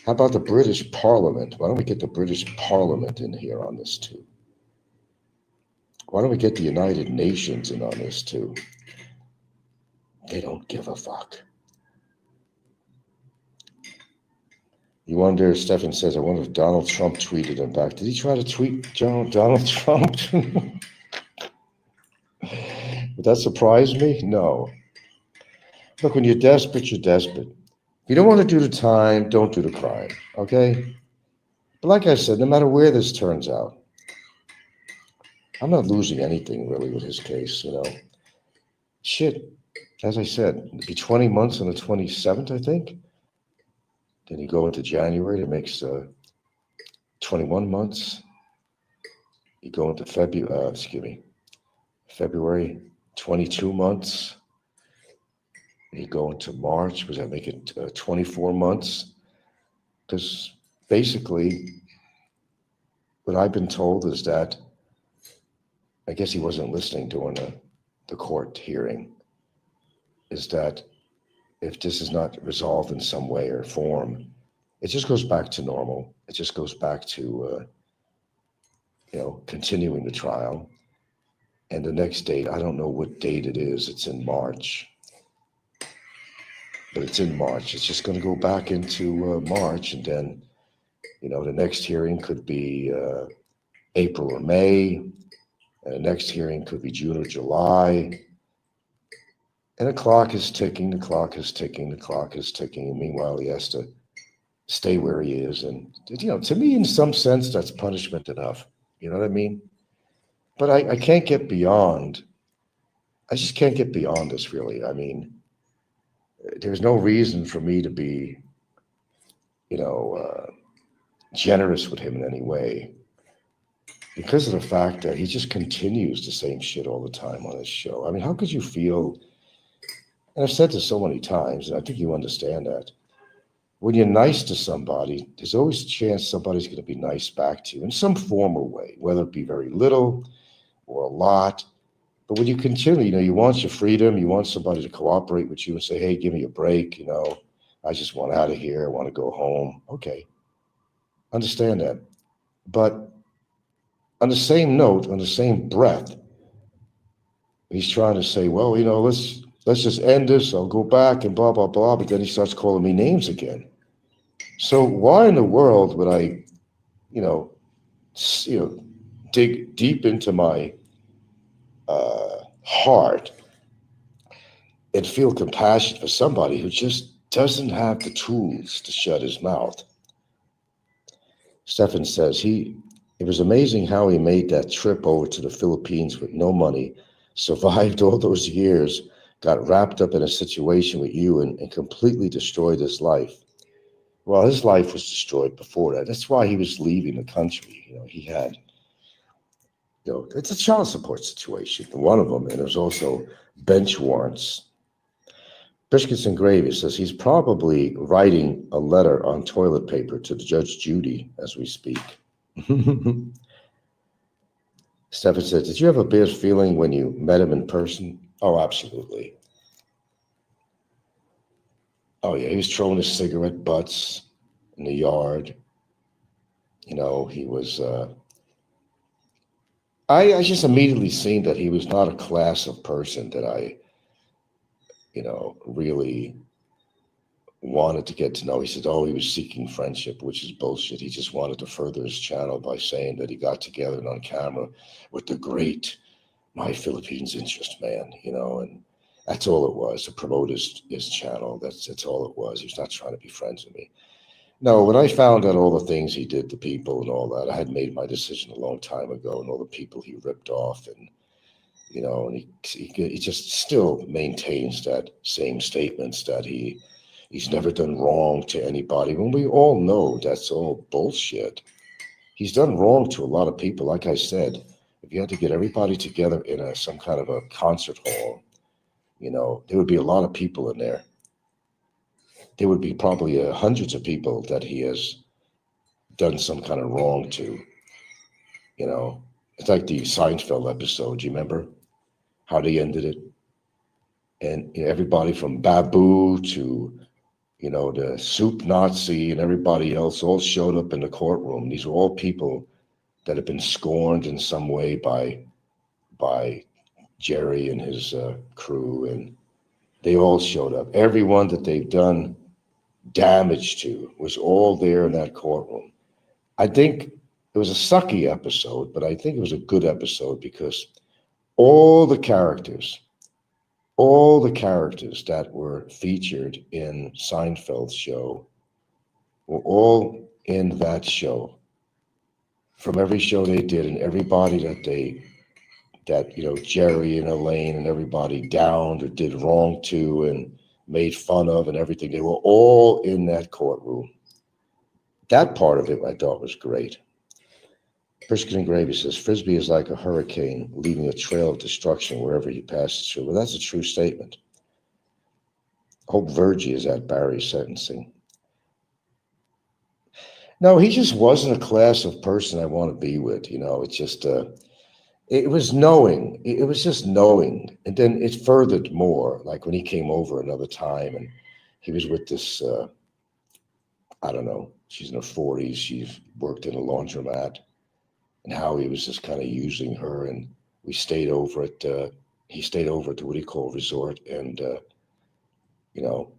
How about the British Parliament? Why don't we get the British Parliament in here on this too? Why don't we get the United Nations in on this too? They don't give a fuck. You wonder, Stefan says, I wonder if Donald Trump tweeted him back. Did he try to tweet Donald Trump? Would that surprise me? No. Look, when you're desperate, you're desperate. If you don't want to do the time, don't do the crime, okay? But like I said, no matter where this turns out, I'm not losing anything really with his case, Shit, as I said, it'd be 20 months on the 27th, I think. Then you go into January, it makes 21 months. You go into February, 22 months. You go into March, does that make it 24 months? Because basically, what I've been told is that, I guess he wasn't listening during the court hearing, is that if this is not resolved in some way or form, it just goes back to normal. It just goes back to, continuing the trial. And the next date, I don't know what date it is. It's in March. But it's in March. It's just going to go back into March. And then, the next hearing could be April or May. And the next hearing could be June or July. And the clock is ticking, the clock is ticking, the clock is ticking. And meanwhile, he has to stay where he is. And, to me, in some sense, that's punishment enough. You know what I mean? But I can't get beyond, I just can't get beyond this, really. I mean, there's no reason for me to be, generous with him in any way, because of the fact that he just continues the same shit all the time on his show. I mean, how could you feel, and I've said this so many times, and I think you understand that, when you're nice to somebody, there's always a chance somebody's going to be nice back to you in some form or way, whether it be very little or a lot. But when you continue, you want your freedom, you want somebody to cooperate with you and say, hey, give me a break, I just want out of here, I want to go home. Okay, understand that. But on the same note, on the same breath, he's trying to say, well, let's just end this, I'll go back and blah, blah, blah. But then he starts calling me names again. So why in the world would I, dig deep into my heart and feel compassion for somebody who just doesn't have the tools to shut his mouth? Stefan says it was amazing how he made that trip over to the Philippines with no money, survived all those years, got wrapped up in a situation with you and completely destroyed his life. Well, his life was destroyed before that. That's why he was leaving the country. He had, it's a child support situation, one of them, and there's also bench warrants. Biscuits and Gravy says he's probably writing a letter on toilet paper to Judge Judy as we speak. Stefan said, did you have a bad feeling when you met him in person? Oh, absolutely. Oh, yeah, he was throwing his cigarette butts in the yard. He was, I just immediately seen that he was not a class of person that I, really wanted to get to know. He said, oh, he was seeking friendship, which is bullshit. He just wanted to further his channel by saying that he got together and on camera with the great My Philippines Interest man, and that's all it was, to promote his channel. That's all it was. He was not trying to be friends with me. No, when I found out all the things he did to people and all that, I had made my decision a long time ago, and all the people he ripped off, and and he just still maintains that same statements that he's never done wrong to anybody, when we all know that's all bullshit. He's done wrong to a lot of people. Like I said, if you had to get everybody together in some kind of a concert hall, there would be a lot of people in there. There would be probably hundreds of people that he has done some kind of wrong to. It's like the Seinfeld episode. Do you remember how they ended it? And everybody from Babu to the soup Nazi and everybody else all showed up in the courtroom. These were all people that have been scorned in some way by Jerry and his crew, and they all showed up. Everyone that they've done damage to was all there in that courtroom. I think it was a sucky episode, but I think it was a good episode because all the characters that were featured in Seinfeld's show were all in that show. From every show they did, and everybody that Jerry and Elaine and everybody downed or did wrong to and made fun of and everything, they were all in that courtroom. That part of it I thought was great. Brisket and Gravy says, Frisbee is like a hurricane, leaving a trail of destruction wherever he passes through. Well, that's a true statement. Hope Virgie is at Barry's sentencing. No, he just wasn't a class of person I want to be with. It's just it was knowing. It was just knowing, and then it furthered more. Like when he came over another time, and he was with this. I don't know. She's in her 40s. She's worked in a laundromat, and how he was just kind of using her. And we stayed over at. He stayed over at the what do you call resort, and you know,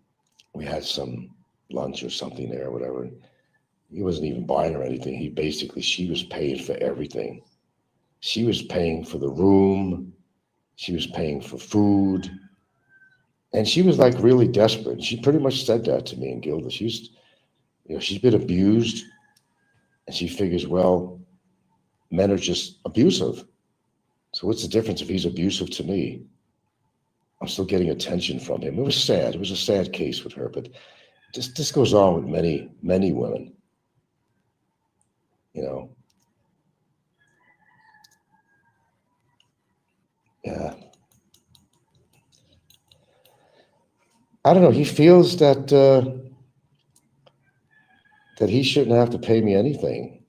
we had some lunch or something there, or whatever. He wasn't even buying her anything. She was paying for everything. She was paying for the room. She was paying for food. And she was like really desperate. She pretty much said that to me and Gilda. She's been abused. And she figures, well, men are just abusive. So what's the difference if he's abusive to me? I'm still getting attention from him. It was sad. It was a sad case with her, but this goes on with many, many women. Yeah. I don't know. He feels that he shouldn't have to pay me anything.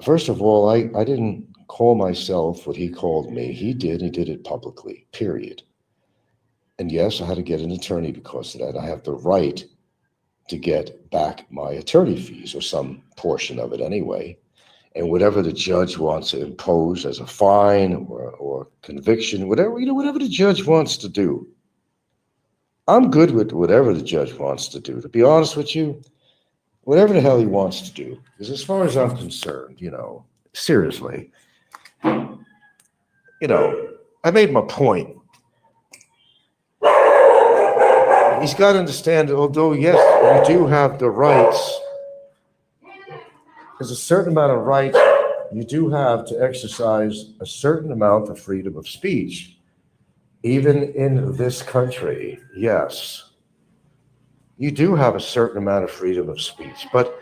First of all, I didn't call myself what he called me. He did it publicly, period. And yes, I had to get an attorney because of that. I have the right to get back my attorney fees, or some portion of it anyway. And whatever the judge wants to impose as a fine or conviction, whatever the judge wants to do, I'm good with whatever the judge wants to do. To be honest with you, whatever the hell he wants to do. Because as far as I'm concerned, seriously, I made my point. He's got to understand that although, yes, you do have the rights, there's a certain amount of rights you do have to exercise a certain amount of freedom of speech. Even in this country, yes, you do have a certain amount of freedom of speech. But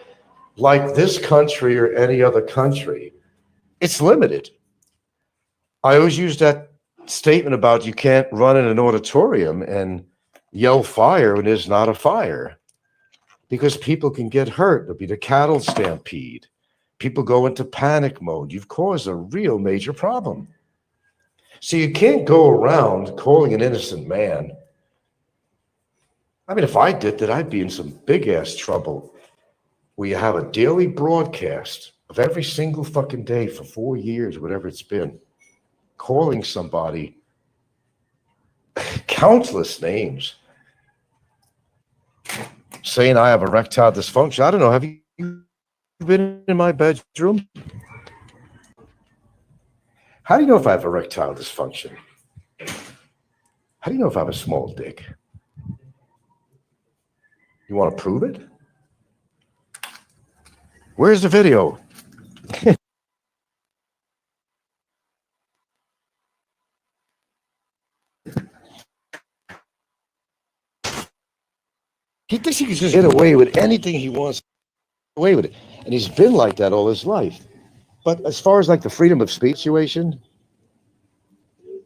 like this country or any other country, it's limited. I always use that statement about you can't run in an auditorium and yell fire when there's not a fire, because people can get hurt. There'll be the cattle stampede. People go into panic mode. You've caused a real major problem. So you can't go around calling an innocent man. I mean, if I did that, I'd be in some big ass trouble. Where you have a daily broadcast of every single fucking day for 4 years, whatever it's been, calling somebody countless names, saying I have erectile dysfunction. I don't know. Have you been in my bedroom? How do you know if I have erectile dysfunction? How do you know if I have a small dick? You want to prove it? Where's the video? He thinks he can just get away with anything he wants to get away with it. And he's been like that all his life. But as far as like the freedom of speech situation,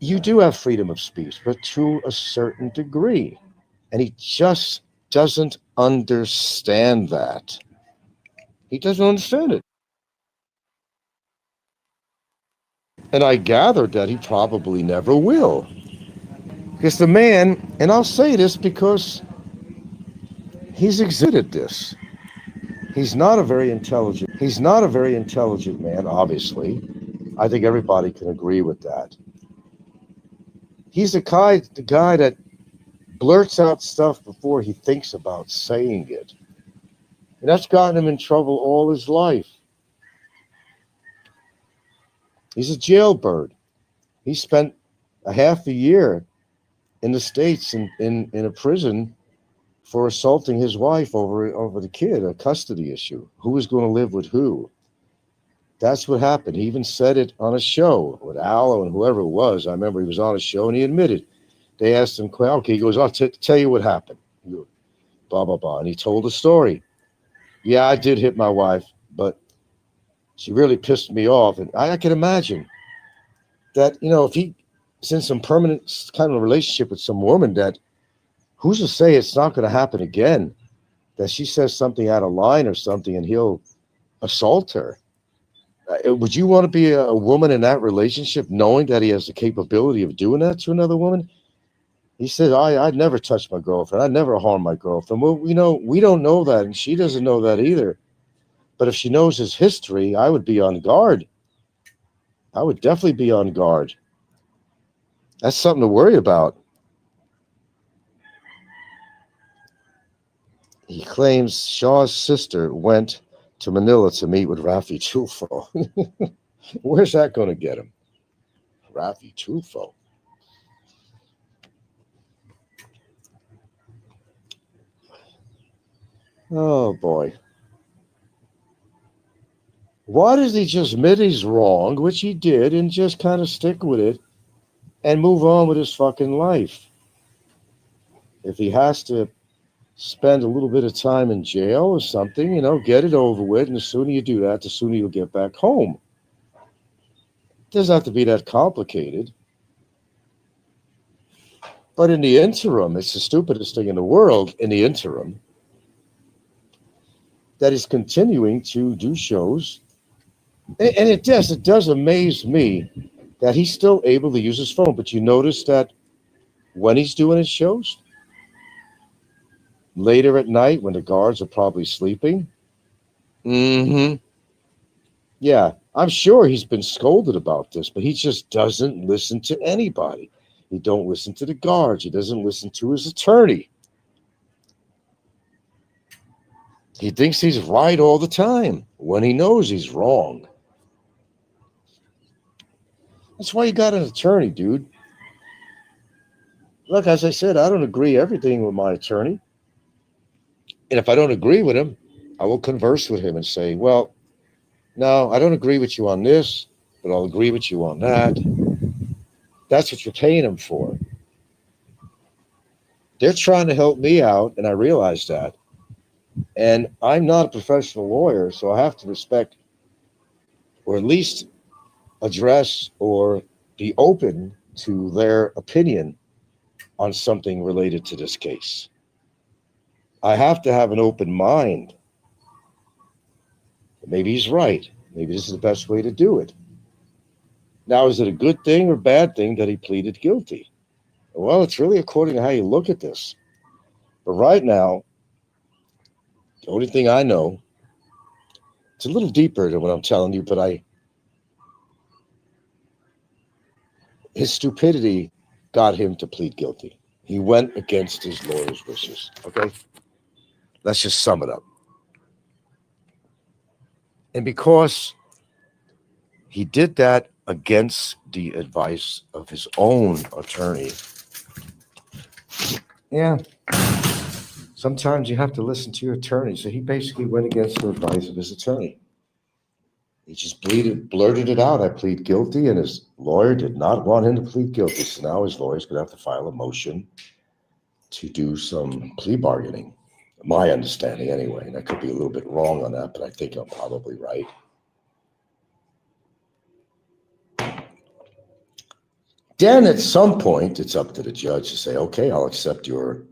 you do have freedom of speech, but to a certain degree. And he just doesn't understand that. He doesn't understand it. And I gathered that he probably never will. Because the man, and I'll say this because he's exhibited this. He's not a very intelligent man, obviously. I think everybody can agree with that. He's the guy that blurts out stuff before he thinks about saying it. And that's gotten him in trouble all his life. He's a jailbird. He spent a half a year in the States in a prison for assaulting his wife over the kid, a custody issue. Who was going to live with who? That's what happened. He even said it on a show with Al and whoever it was. I remember he was on a show and he admitted. They asked him, okay, he goes, I'll tell you what happened. Blah, blah, blah. And he told the story. Yeah, I did hit my wife, but she really pissed me off. And I can imagine that, if he's in some permanent kind of relationship with some woman, that who's to say it's not going to happen again, that she says something out of line or something and he'll assault her. Would you want to be a woman in that relationship knowing that he has the capability of doing that to another woman? He said, I'd never touch my girlfriend. I'd never harm my girlfriend. Well, we don't know that, and she doesn't know that either. But if she knows his history, I would be on guard. I would definitely be on guard. That's something to worry about. He claims Shaw's sister went to Manila to meet with Rafi Tulfo. Where's that going to get him? Rafi Tulfo. Oh, boy. Why does he just admit he's wrong, which he did, and just kind of stick with it and move on with his fucking life? If he has to spend a little bit of time in jail or something, get it over with, and the sooner you do that, the sooner you'll get back home. It doesn't have to be that complicated. But in the interim, it's the stupidest thing in the world, in the interim, that he's continuing to do shows. And it does amaze me that he's still able to use his phone. But you notice that when he's doing his shows, later at night when the guards are probably sleeping, yeah, I'm sure he's been scolded about this, but he just doesn't listen to anybody. He don't listen to the guards. He doesn't listen to his attorney. He thinks he's right all the time when he knows he's wrong. That's why you got an attorney, dude. Look, as I said, I don't agree everything with my attorney. And if I don't agree with him, I will converse with him and say, well, no, I don't agree with you on this, but I'll agree with you on that. That's what you're paying him for. They're trying to help me out, and I realize that. And I'm not a professional lawyer, so I have to respect or at least address or be open to their opinion on something related to this case. I have to have an open mind. Maybe he's right. Maybe this is the best way to do it. Now, is it a good thing or bad thing that he pleaded guilty? Well, it's really according to how you look at this. But right now, the only thing I know, it's a little deeper than what I'm telling you, but his stupidity got him to plead guilty. He went against his lawyer's wishes. Okay? Let's just sum it up. And because he did that against the advice of his own attorney, yeah, sometimes you have to listen to your attorney. So he basically went against the advice of his attorney. He just blurted it out. I plead guilty, and his lawyer did not want him to plead guilty. So now his lawyer's going to have to file a motion to do some plea bargaining. My understanding, anyway. And I could be a little bit wrong on that, but I think I'm probably right. Then at some point, it's up to the judge to say, okay, I'll accept your,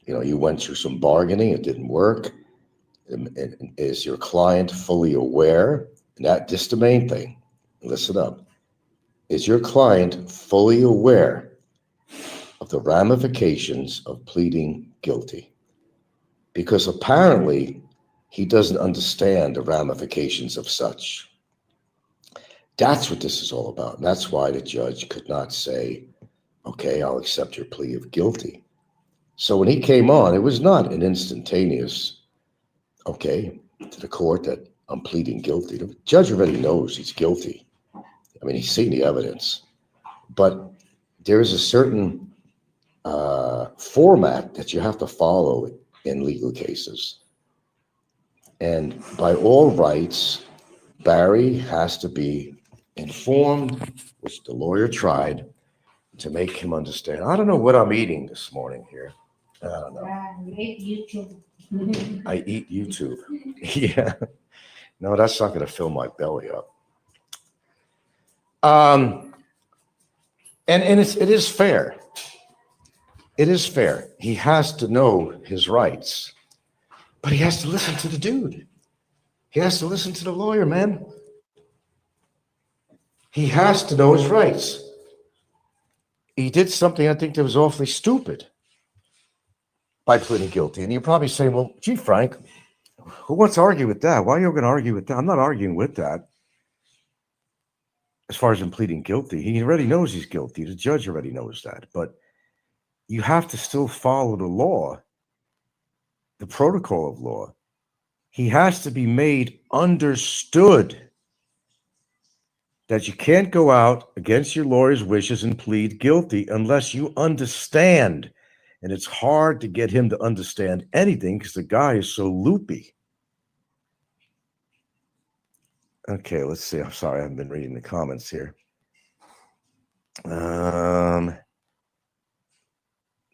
you went through some bargaining, it didn't work. And is your client fully aware? And this is the main thing. Listen up. Is your client fully aware of the ramifications of pleading guilty? Because apparently he doesn't understand the ramifications of such. That's what this is all about. And that's why the judge could not say, okay, I'll accept your plea of guilty. So when he came on, it was not an instantaneous, okay, to the court that I'm pleading guilty. The judge already knows he's guilty. I mean, he's seen the evidence. But there is a certain format that you have to follow in legal cases. And by all rights, Barry has to be informed, which the lawyer tried to make him understand. I don't know what I'm eating this morning here. I don't know. You ate YouTube. I eat YouTube. Yeah. No, that's not going to fill my belly up. And it is fair. It is fair. He has to know his rights, but he has to listen to the dude. He has to listen to the lawyer, man. He has to know his rights. He did something I think that was awfully stupid by pleading guilty. And you're probably saying, well, gee, Frank, who wants to argue with that? Why are you going to argue with that? I'm not arguing with that. As far as him pleading guilty, he already knows he's guilty. The judge already knows that. But you have to still follow the law, the protocol of law. He has to be made understood that you can't go out against your lawyer's wishes and plead guilty unless you understand. And it's hard to get him to understand anything because the guy is so loopy. Okay, let's see. I'm sorry, I haven't been reading the comments here.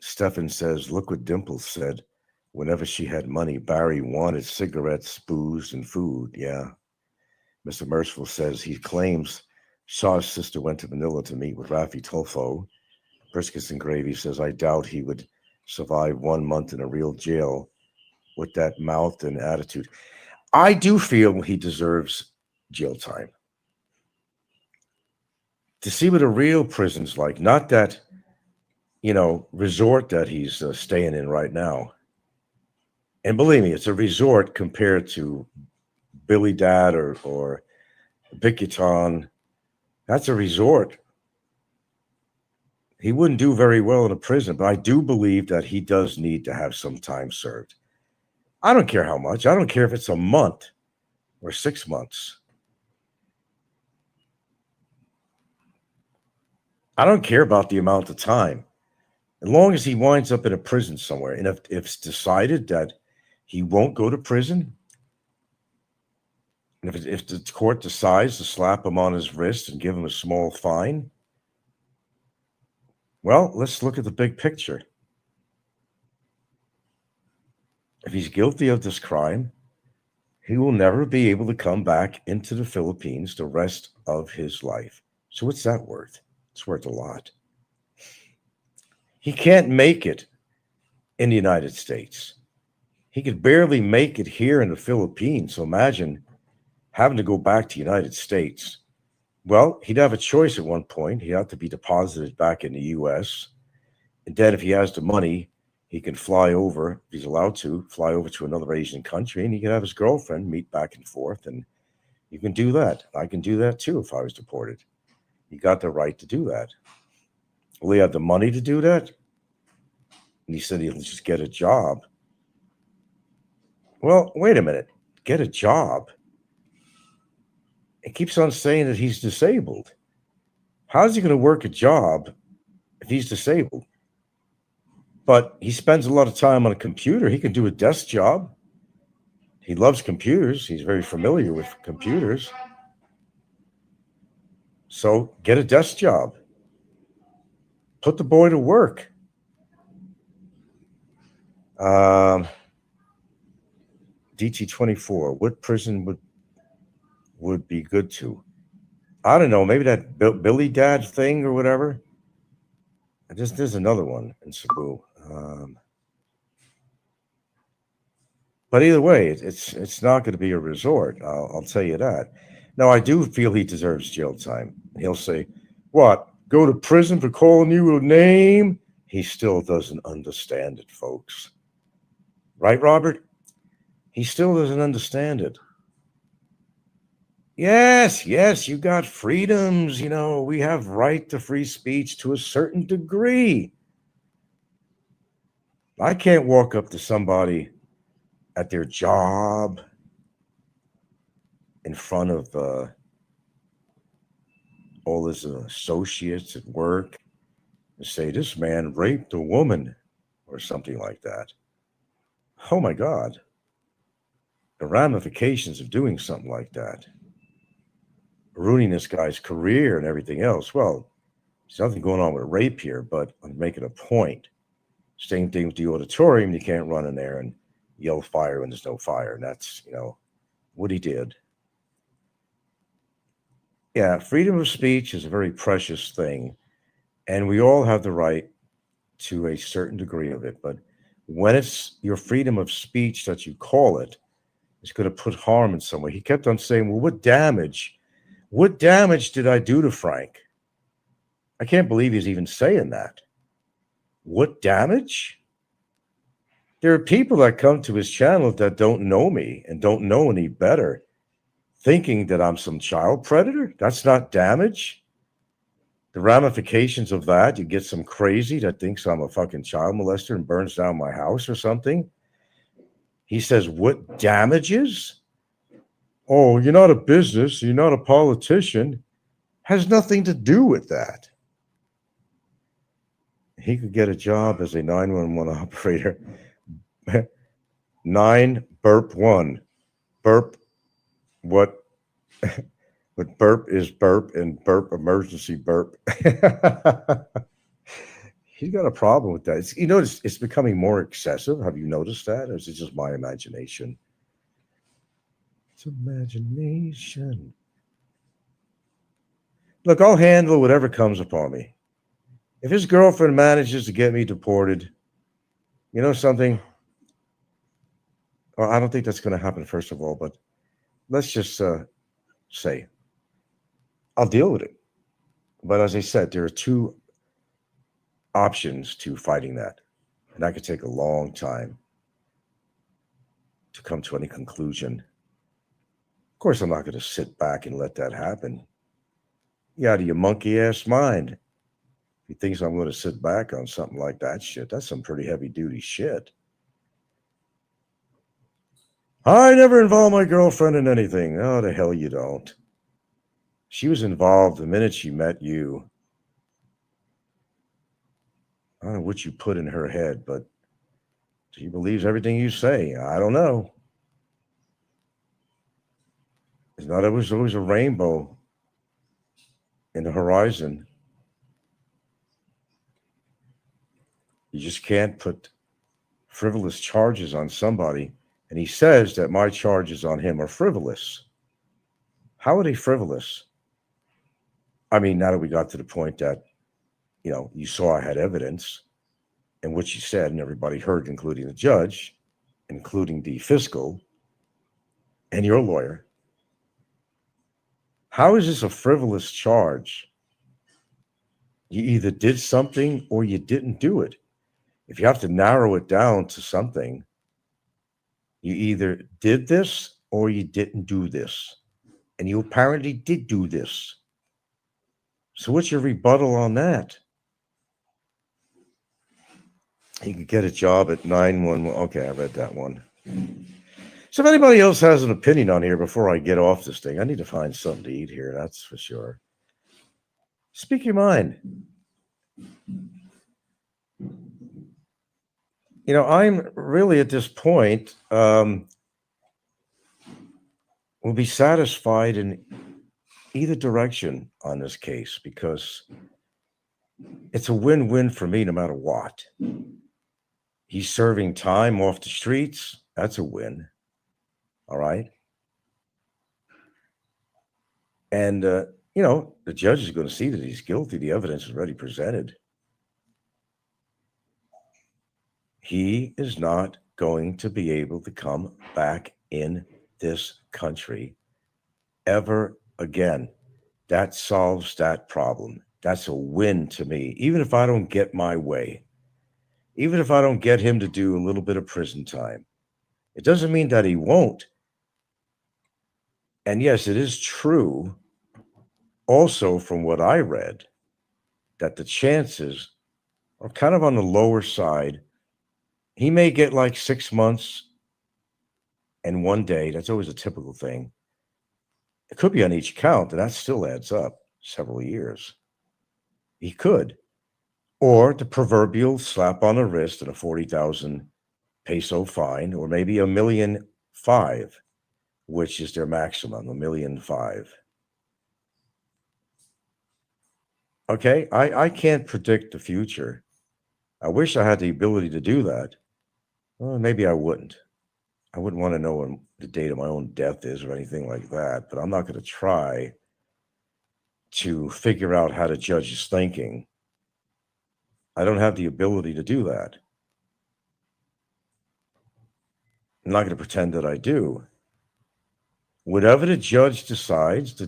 Stefan says, look what Dimple said. Whenever she had money, Barry wanted cigarettes, booze, and food. Yeah. Mr. Merciful says he claims Shaw's sister went to Manila to meet with Rafi Tolfo. Briskets and Gravy says, I doubt he would survive 1 month in a real jail with that mouth and attitude. I do feel he deserves jail time. To see what a real prison's like, not that, resort that he's staying in right now. And believe me, it's a resort compared to Billy Dad or Bikiton. That's a resort. He wouldn't do very well in a prison, but I do believe that he does need to have some time served. I don't care how much. I don't care if it's a month or 6 months. I don't care about the amount of time. As long as he winds up in a prison somewhere, and if it's decided that he won't go to prison, and if the court decides to slap him on his wrist and give him a small fine, well, let's look at the big picture. If he's guilty of this crime, he will never be able to come back into the Philippines the rest of his life. So what's that worth? It's worth a lot. He can't make it in the United States. He could barely make it here in the Philippines. So imagine having to go back to the United States. Well, he'd have a choice at one point. He'd have to be deposited back in the U.S. And then if he has the money, he can fly over, if he's allowed to, fly over to another Asian country, and he can have his girlfriend meet back and forth. And you can do that. I can do that too if I was deported. You got the right to do that. Will he have the money to do that? And he said he'll just get a job. Well, wait a minute. Get a job? It keeps on saying that he's disabled. How's he going to work a job if he's disabled? But he spends a lot of time on a computer. He can do a desk job. He loves computers. He's very familiar with computers. So get a desk job. Put the boy to work. DT24, what prison would be good to? I don't know, maybe that Billy Dad thing or whatever. There's another one in Cebu. But either way, it's not going to be a resort. I'll tell you that. Now, I do feel he deserves jail time. He'll say, what, go to prison for calling you a name? He still doesn't understand it, folks. Right, Robert? He still doesn't understand it. Yes, you got freedoms. We have right to free speech to a certain degree. I can't walk up to somebody at their job in front of all his associates at work and say, this man raped a woman or something like that. Oh my God. The ramifications of doing something like that, ruining this guy's career and everything else. Well, there's nothing going on with rape here, but I'm making a point. Same thing with the auditorium. You can't run in there and yell fire when there's no fire. And that's, what he did. Yeah, freedom of speech is a very precious thing. And we all have the right to a certain degree of it. But when it's your freedom of speech that you call it, It's going to put harm in someone. He kept on saying, well, what damage? What damage did I do to Frank? I can't believe he's even saying that. What damage? There are people that come to his channel that don't know me and don't know any better, thinking that I'm some child predator. That's not damage. The ramifications of that, you get some crazy that thinks I'm a fucking child molester and burns down my house or something. He says, what damages? Oh, you're not a business. You're not a politician. Has nothing to do with that. He could get a job as a 911 operator. 9 burp 1. Burp what? But burp is burp and burp emergency burp. He's got a problem with that. It's becoming more excessive. Have you noticed that? Or is it just my imagination? It's imagination. Look, I'll handle whatever comes upon me. If his girlfriend manages to get me deported, you know something? Well, I don't think that's going to happen, first of all, but let's just say I'll deal with it. But as I said, there are two options to fighting that. And that could take a long time to come to any conclusion. Of course, I'm not going to sit back and let that happen. You out of your monkey ass mind. If he thinks I'm going to sit back on something like that shit, that's some pretty heavy duty shit. I never involve my girlfriend in anything. Oh, the hell you don't. She was involved the minute she met you. I don't know what you put in her head, but she believes everything you say. I don't know. It's not always a rainbow in the horizon. You just can't put frivolous charges on somebody. And he says that my charges on him are frivolous. How are they frivolous? I mean, now that we got to the point that, you saw I had evidence, and what you said, and everybody heard, including the judge, including the fiscal, and your lawyer. How is this a frivolous charge? You either did something or you didn't do it. If you have to narrow it down to something, you either did this or you didn't do this. And you apparently did do this. So what's your rebuttal on that? You could get a job at 911. Okay, I read that one. So if anybody else has an opinion on here before I get off this thing, I need to find something to eat here, that's for sure. Speak your mind. I'm really at this point, will be satisfied in either direction on this case because it's a win-win for me no matter what. He's serving time off the streets. That's a win. All right. And, the judge is going to see that he's guilty. The evidence is already presented. He is not going to be able to come back in this country ever again. That solves that problem. That's a win to me, even if I don't get my way, even if I don't get him to do a little bit of prison time. It doesn't mean that he won't. And yes, it is true also from what I read that the chances are kind of on the lower side. He may get like 6 months and 1 day. That's always a typical thing. It could be on each count, and that still adds up several years. He could. Or the proverbial slap on the wrist and a 40,000 peso fine, or maybe $1.5 million, which is their maximum, $1.5 million. Okay, I can't predict the future. I wish I had the ability to do that. Well, maybe I wouldn't. I wouldn't want to know when the date of my own death is or anything like that, but I'm not going to try to figure out how to judge his thinking. I don't have the ability to do that. I'm not going to pretend that I do. Whatever the judge decides,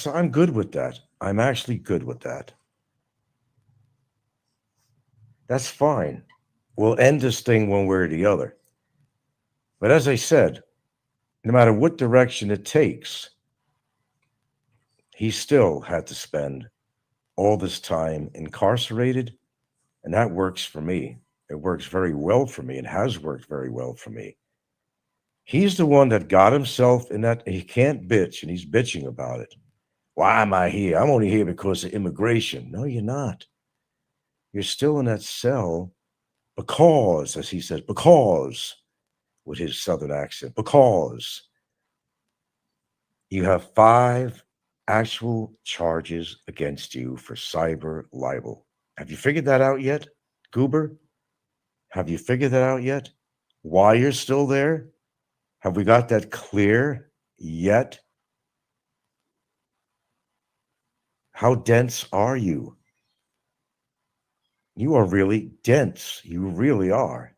I'm good with that. I'm actually good with that. That's fine. We'll end this thing one way or the other. But as I said, no matter what direction it takes, he still had to spend all this time incarcerated, and that works for me. It works very well for me. It has worked very well for me. He's the one that got himself in that. He can't bitch, and he's bitching about it. Why am I here? I'm only here because of immigration. No, you're not. You're still in that cell because, as he says, because, with his southern accent, because you have 5 actual charges against you for cyber libel. Have you figured that out yet, Goober? Have you figured that out yet? Why you're still there? Have we got that clear yet? How dense are you? You are really dense. You really are.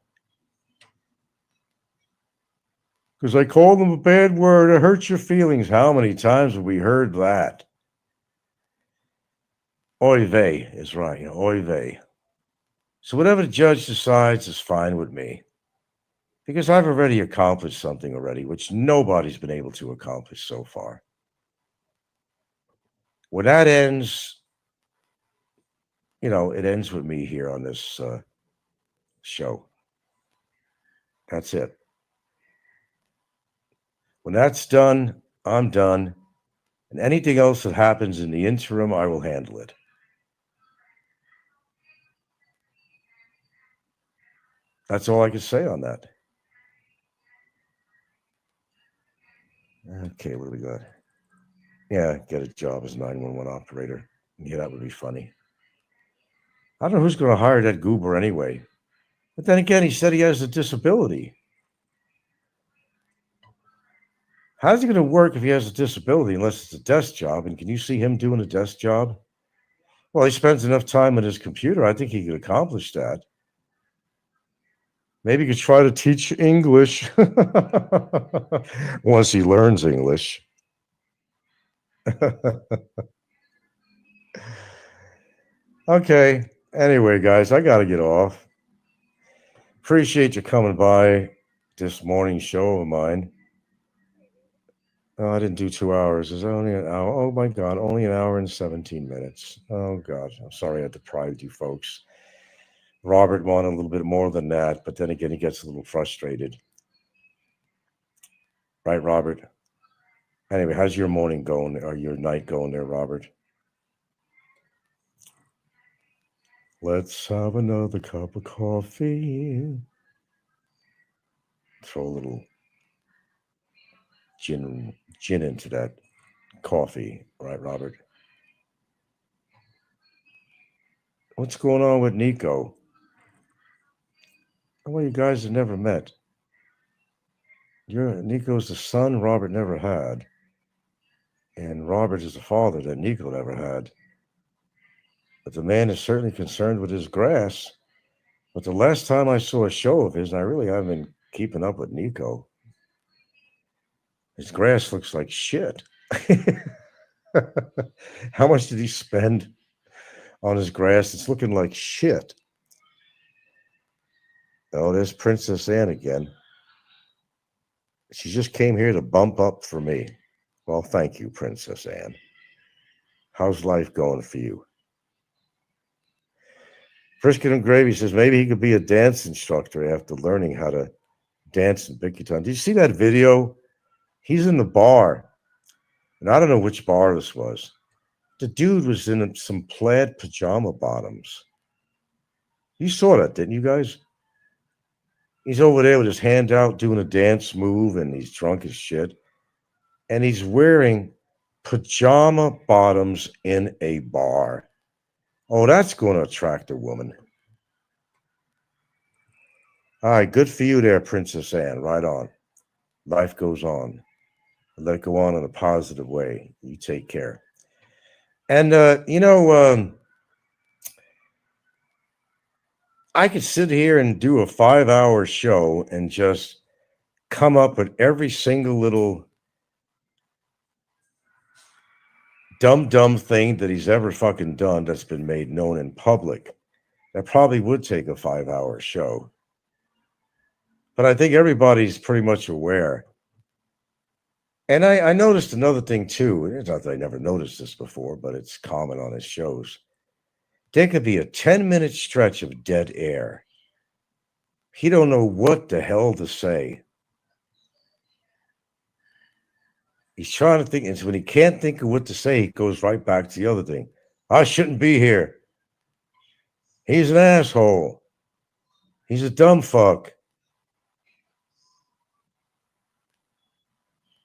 Because I called them a bad word. It hurts your feelings. How many times have we heard that? Oy vey is right. Oy vey. So whatever the judge decides is fine with me. Because I've already accomplished something already, which nobody's been able to accomplish so far. When that ends, it ends with me here on this show. That's it. When that's done, I'm done. And anything else that happens in the interim, I will handle it. That's all I can say on that. Okay, what do we got? Yeah, get a job as a 911 operator. Yeah, that would be funny. I don't know who's going to hire that goober anyway. But then again, he said he has a disability. How's he going to work if he has a disability unless it's a desk job? And can you see him doing a desk job? Well, he spends enough time on his computer. I think he could accomplish that. Maybe he could try to teach English once he learns English. Okay. Anyway, guys, I got to get off. Appreciate you coming by this morning show of mine. Oh, I didn't do 2 hours. Is only an hour? Oh my God, only an hour and 17 minutes. Oh God, I'm sorry I deprived you folks. Robert wanted a little bit more than that, but then again, he gets a little frustrated. Right, Robert? Anyway, how's your morning going or your night going there, Robert? Let's have another cup of coffee. Throw a little gin into that coffee, right, Robert? What's going on with Nico? Well, you guys have never met. Nico's the son Robert never had, and Robert is the father that Nico never had. But the man is certainly concerned with his grass. But the last time I saw a show of his, and I really haven't been keeping up with Nico, his grass looks like shit. How much did he spend on his grass? It's looking like shit. Oh, there's Princess Anne again. She just came here to bump up for me. Well, thank you, Princess Anne. How's life going for you? Brisket and Gravy says maybe he could be a dance instructor after learning how to dance in Big Town. Did you see that video? He's in the bar, and I don't know which bar this was. The dude was in some plaid pajama bottoms. You saw that, didn't you guys? He's over there with his hand out doing a dance move, and he's drunk as shit. And he's wearing pajama bottoms in a bar. Oh, that's going to attract a woman. All right, good for you there, Princess Anne. Right on. Life goes on. Let it go on in a positive way. You take care. And, I could sit here and do a 5-hour show and just come up with every single little dumb thing that he's ever fucking done that's been made known in public. That probably would take a 5-hour show. But I think everybody's pretty much aware. And I noticed another thing too. It's not that I never noticed this before, but it's common on his shows. There could be a 10-minute stretch of dead air. He don't know what the hell to say. He's trying to think, and so when he can't think of what to say, he goes right back to the other thing. I shouldn't be here. He's an asshole. He's a dumb fuck.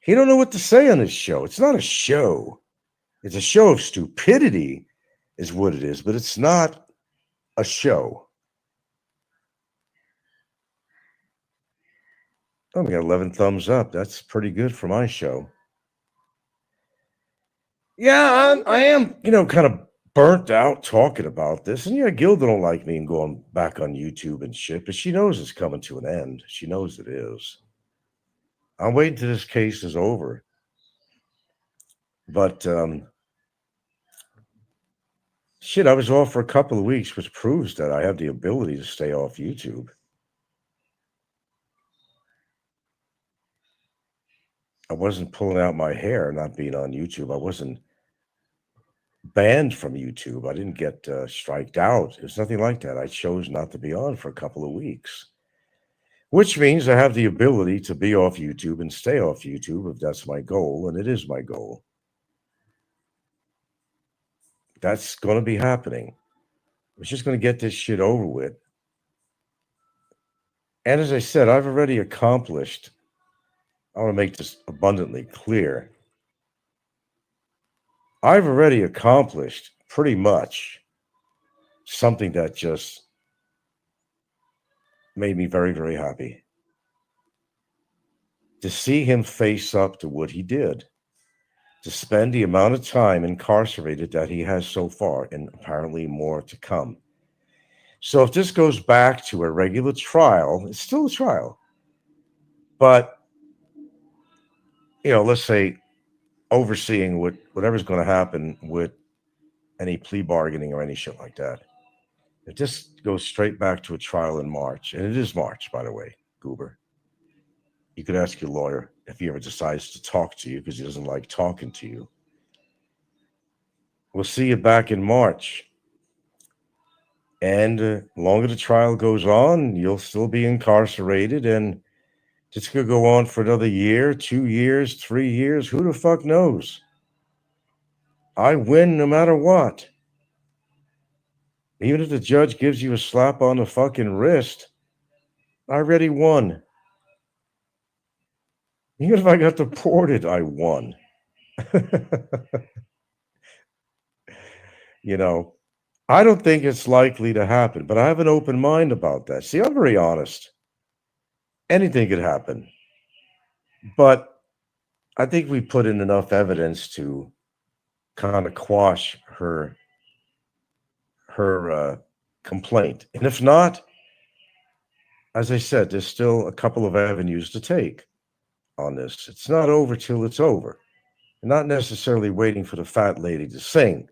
He don't know what to say on this show. It's not a show. It's a show of stupidity is what it is, but it's not a show. Oh, we got 11 thumbs up. That's pretty good for my show. Yeah, I am, kind of burnt out talking about this. And yeah, Gilda don't like me and going back on YouTube and shit, but she knows it's coming to an end. She knows it is. I'm waiting till this case is over. But shit, I was off for a couple of weeks, which proves that I have the ability to stay off YouTube. I wasn't pulling out my hair not being on YouTube. I wasn't banned from YouTube. I didn't get striked out. It was nothing like that. I chose not to be on for a couple of weeks, which means I have the ability to be off YouTube and stay off YouTube if that's my goal, and it is my goal. That's going to be happening. I'm just going to get this shit over with. And as I said, I've already accomplished, I want to make this abundantly clear. I've already accomplished pretty much something that just made me very, very happy. To see him face up to what he did, to spend the amount of time incarcerated that he has so far, and apparently more to come. So if this goes back to a regular trial, it's still a trial. But, let's say overseeing whatever's going to happen with any plea bargaining or any shit like that. If this goes straight back to a trial in March, and it is March, by the way, Goober. You could ask your lawyer if he ever decides to talk to you because he doesn't like talking to you. We'll see you back in March. And the longer the trial goes on, you'll still be incarcerated, and it's going to go on for another year, 2 years, 3 years. Who the fuck knows? I win no matter what. Even if the judge gives you a slap on the fucking wrist, I already won. Even if I got deported, I won. I don't think it's likely to happen, but I have an open mind about that. See, I'm very honest. Anything could happen. But I think we put in enough evidence to kind of quash her complaint. And if not, as I said, there's still a couple of avenues to take on this. It's not over till it's over. You're not necessarily waiting for the fat lady to sing.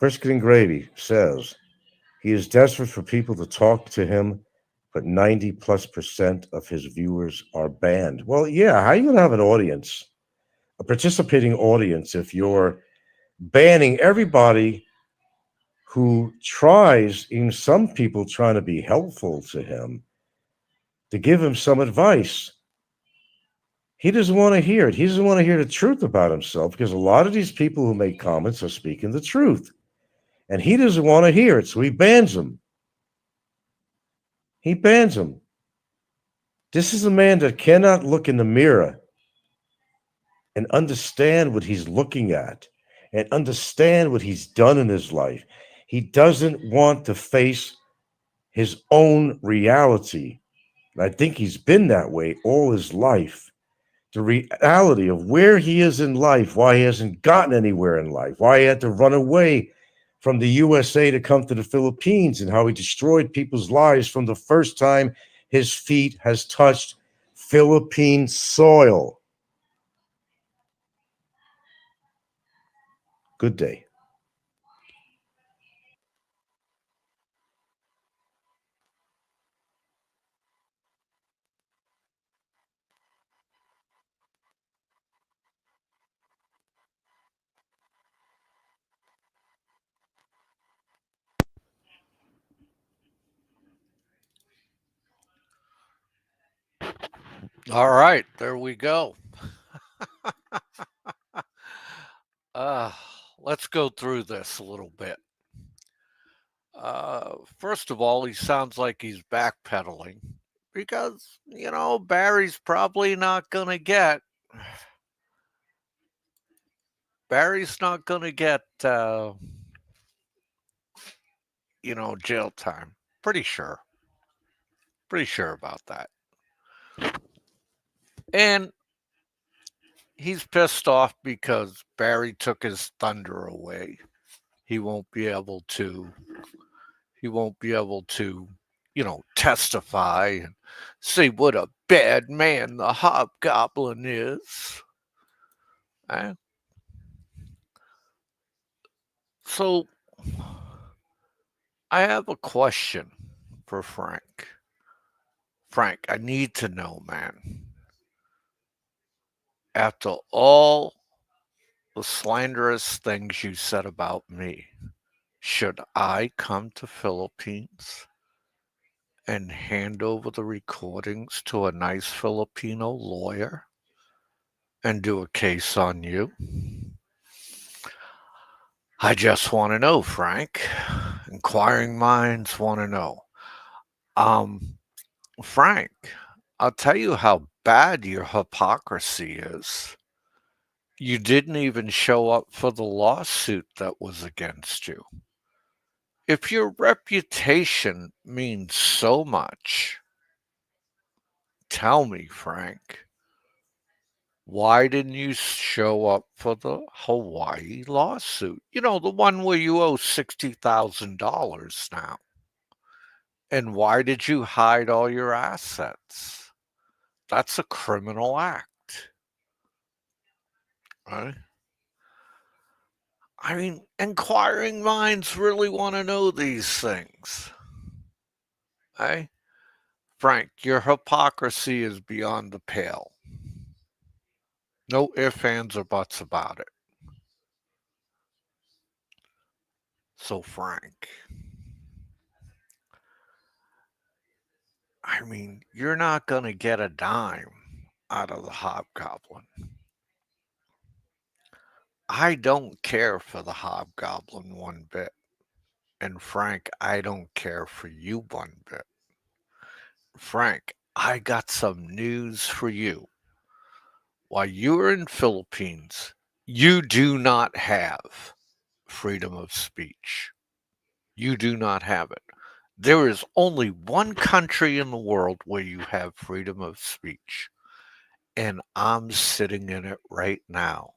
Brisket and Gravy says he is desperate for people to talk to him, but 90+% of his viewers are banned. Well, yeah, how are you going to have an audience, a participating audience, if you're banning everybody who tries, even some people trying to be helpful to him, to give him some advice? He doesn't want to hear it. He doesn't want to hear the truth about himself because a lot of these people who make comments are speaking the truth. And he doesn't want to hear it, so he bans them. He bans them. This is a man that cannot look in the mirror and understand what he's looking at and understand what he's done in his life. He doesn't want to face his own reality. And I think he's been that way all his life. The reality of where he is in life, why he hasn't gotten anywhere in life, why he had to run away from the USA to come to the Philippines, and how he destroyed people's lives from the first time his feet has touched Philippine soil. Good day. All right, there we go. Uh, let's go through this a little bit. First of all, he sounds like he's backpedaling because, Barry's probably not going to get, Barry's not going to get, jail time. Pretty sure. Pretty sure about that. And he's pissed off because Barry took his thunder away. He won't be able to he won't be able to, testify and say what a bad man the hobgoblin is. Eh? So I have a question for Frank. Frank, I need to know, man. After all the slanderous things you said about me, should I come to Philippines and hand over the recordings to a nice Filipino lawyer and do a case on you? I just want to know, Frank. Inquiring minds want to know. Um, Frank, I'll tell you how bad your hypocrisy is. You didn't even show up for the lawsuit that was against you. If your reputation means so much, tell me, Frank, why didn't you show up for the Hawaii lawsuit? The one where you owe $60,000 now. And why did you hide all your assets? That's a criminal act, right? I mean, inquiring minds really want to know these things, eh? Frank, your hypocrisy is beyond the pale. No ifs, ands, or buts about it. So, Frank, I mean, you're not going to get a dime out of the hobgoblin. I don't care for the hobgoblin one bit. And Frank, I don't care for you one bit. Frank, I got some news for you. While you're in Philippines, you do not have freedom of speech. You do not have it. There is only one country in the world where you have freedom of speech, and I'm sitting in it right now.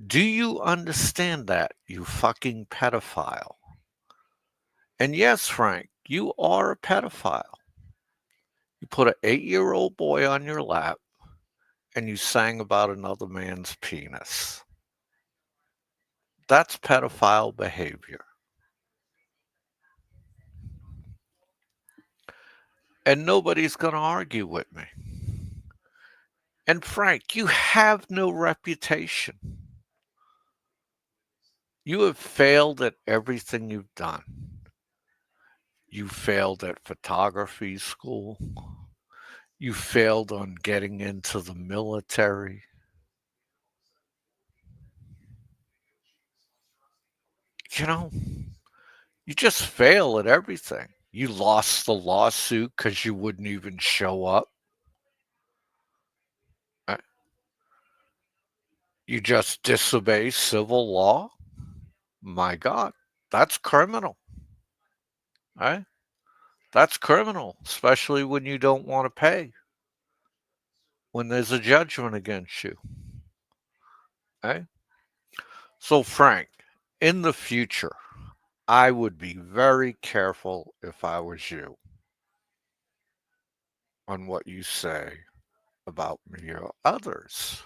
Do you understand that, you fucking pedophile? And yes, Frank, you are a pedophile. You put an 8-year-old boy on your lap and you sang about another man's penis. That's pedophile behavior. And nobody's going to argue with me. And Frank, you have no reputation. You have failed at everything you've done. You failed at photography school. You failed on getting into the military. You know, you just fail at everything. You lost the lawsuit because you wouldn't even show up. Uh, You just disobey civil law. My God, that's criminal. Right? That's criminal, especially when you don't want to pay, when there's a judgment against you. Right? So, Frank, in the future, I would be very careful if I was you on what you say about me or others.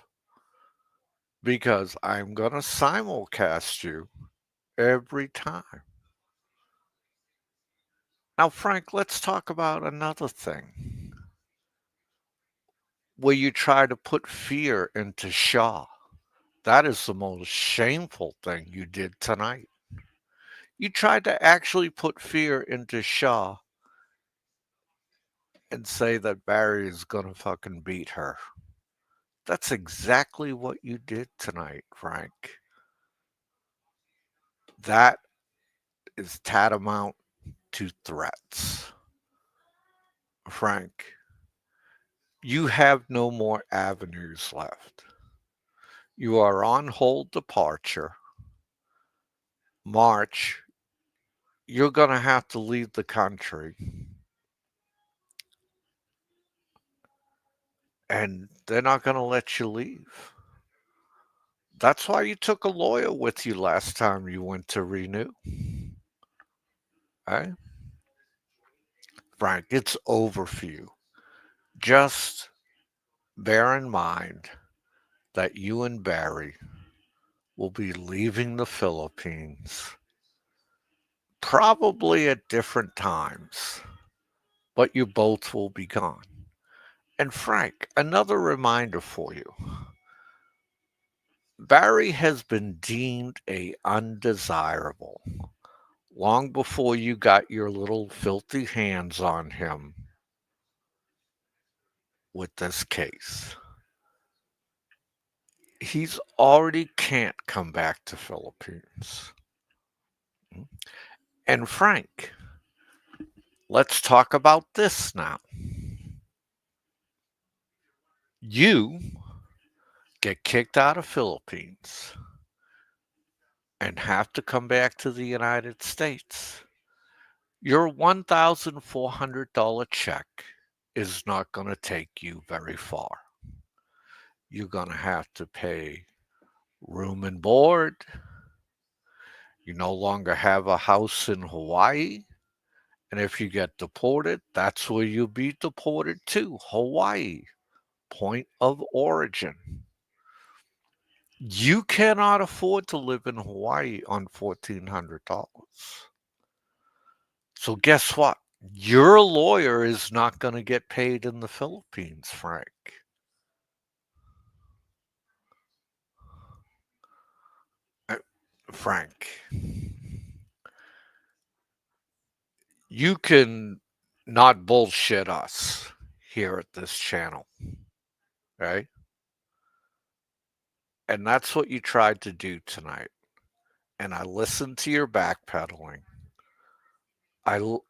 because I'm going to simulcast you every time. Now, Frank, let's talk about another thing where you try to put fear into Shaw. That is the most shameful thing you did tonight. You tried to actually put fear into Shaw and say that Barry is gonna fucking beat her. That's exactly what you did tonight, Frank. That is tantamount to threats. Frank, you have no more avenues left. You are on hold departure. March, you're gonna have to leave the country. And they're not gonna let you leave. That's why you took a lawyer with you last time you went to renew. Eh? Frank, it's over for you. Just bear in mind that you and Barry will be leaving the Philippines probably at different times, but you both will be gone. And Frank, another reminder for you. Barry has been deemed a undesirable long before you got your little filthy hands on him with this case. He's already can't come back to Philippines. And Frank, let's talk about this now. You get kicked out of Philippines and have to come back to the United States. Your $1,400 check is not going to take you very far. You're going to have to pay room and board. You no longer have a house in Hawaii. And if you get deported, that's where you'll be deported to Hawaii, point of origin. You cannot afford to live in Hawaii on $1,400. So, guess what? Your lawyer is not going to get paid in the Philippines, Frank. Uh, Frank, you can not bullshit us here at this channel, right? And that's what you tried to do tonight. And I listened to your backpedaling.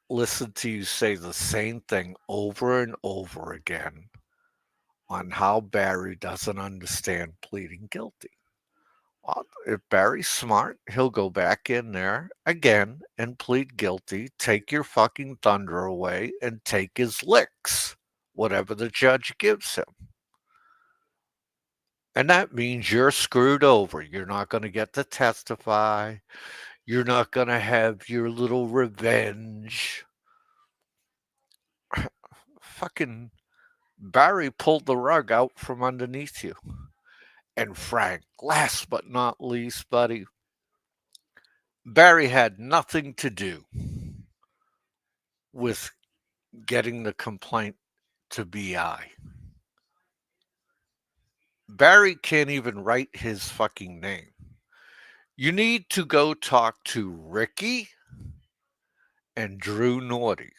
Listened to you say the same thing over and over again on how Barry doesn't understand pleading guilty. Well, if Barry's smart, he'll go back in there again and plead guilty, take your fucking thunder away, and take his licks, whatever the judge gives him. And that means you're screwed over. You're not going to get to testify. You're not going to have your little revenge. Fucking Barry pulled the rug out from underneath you. And Frank, last but not least, buddy, Barry had nothing to do with getting the complaint to BI. Barry can't even write his fucking name. You need to go talk to Ricky and Drew Naughty.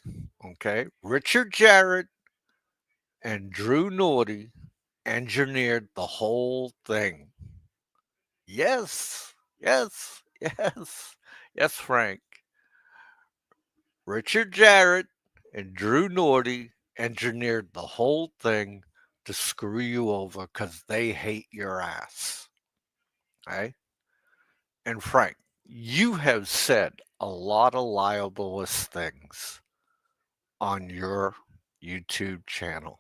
Okay? Richard Jarrett and Drew Naughty engineered the whole thing. Yes, yes, yes, yes, Frank. Richard Jarrett and Drew Naughty engineered the whole thing to screw you over because they hate your ass. Okay? And Frank, you have said a lot of libelous things on your YouTube channel,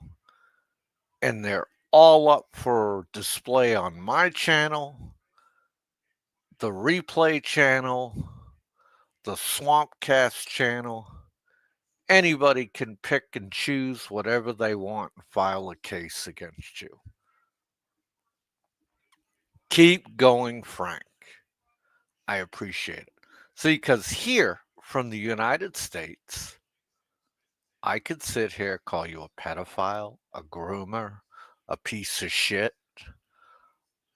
and they're all up for display on my channel, the replay channel, the Swampcast channel. Anybody can pick and choose whatever they want and file a case against you. Keep going, Frank. I appreciate it. See, because here from the United States, I could sit here, call you a pedophile, a groomer, a piece of shit,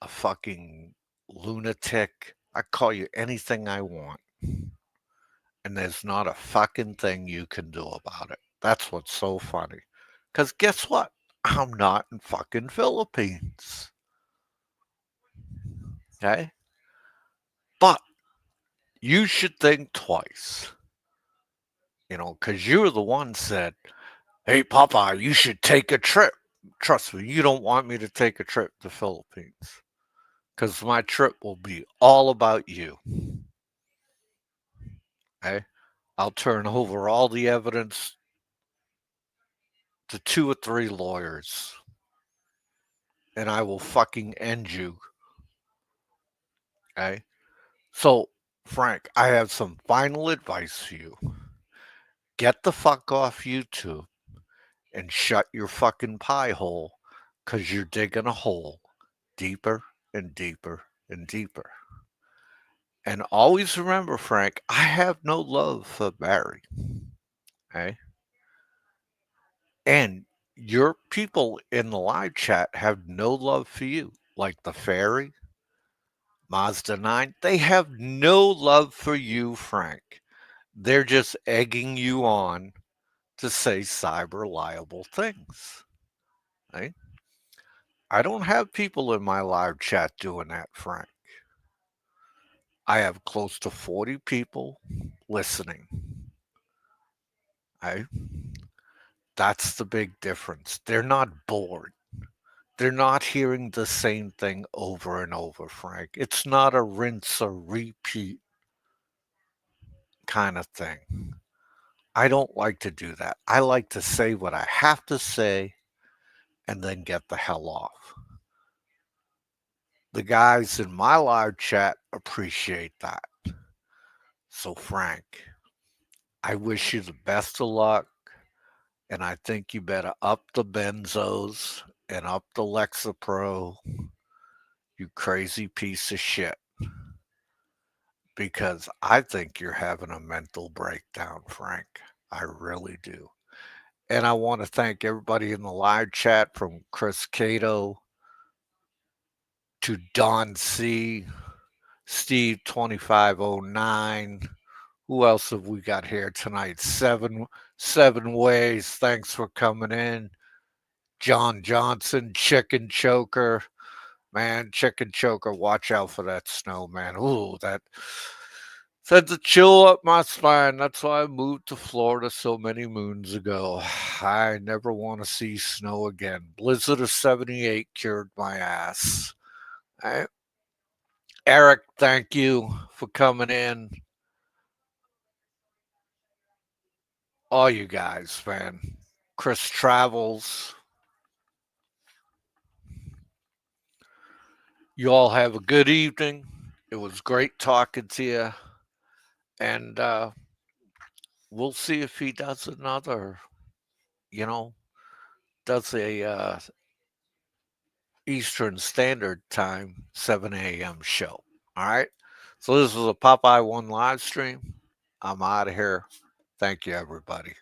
a fucking lunatic. I call you anything I want. And there's not a fucking thing you can do about it. That's what's so funny. Because guess what? I'm not in fucking Philippines. Okay? But you should think twice. Because you were the one said, hey, Papa, you should take a trip. Trust me, you don't want me to take a trip to Philippines. Because my trip will be all about you. Okay? I'll turn over all the evidence to 2 or 3 lawyers. And I will fucking end you. Okay? So, Frank, I have some final advice for you. Get the fuck off YouTube and shut your fucking pie hole, because you're digging a hole deeper and deeper and deeper. And always remember, Frank, I have no love for Barry. Okay? And your people in the live chat have no love for you, like the fairy, Mazda 9. They have no love for you, Frank. They're just egging you on to say cyber liable things. Right? I don't have people in my live chat doing that, Frank. I have close to 40 people listening. Right? That's the big difference. They're not bored. They're not hearing the same thing over and over, Frank. It's not a rinse or repeat kind of thing. I don't like to do that. I like to say what I have to say and then get the hell off. The guys in my live chat appreciate that. So, Frank, I wish you the best of luck. And I think you better up the benzos and up the Lexapro, you crazy piece of shit. Because I think you're having a mental breakdown, Frank. I really do. And I want to thank everybody in the live chat, from Chris Cato to Don C, Steve 2509. Who else have we got here tonight? Seven ways. Thanks for coming in. John Johnson, Chicken Choker. Man, Chicken Choker, watch out for that snow, man. Ooh, that sends a chill up my spine. That's why I moved to Florida so many moons ago. I never want to see snow again. Blizzard of 78 cured my ass. Eric, thank you for coming in. All you guys, man. Chris Travels. You all have a good evening. It was great talking to you. And we'll see if he does another, does a Eastern Standard Time 7 a.m. show. All right. So this is a Popeye One live stream. I'm out of here. Thank you, everybody.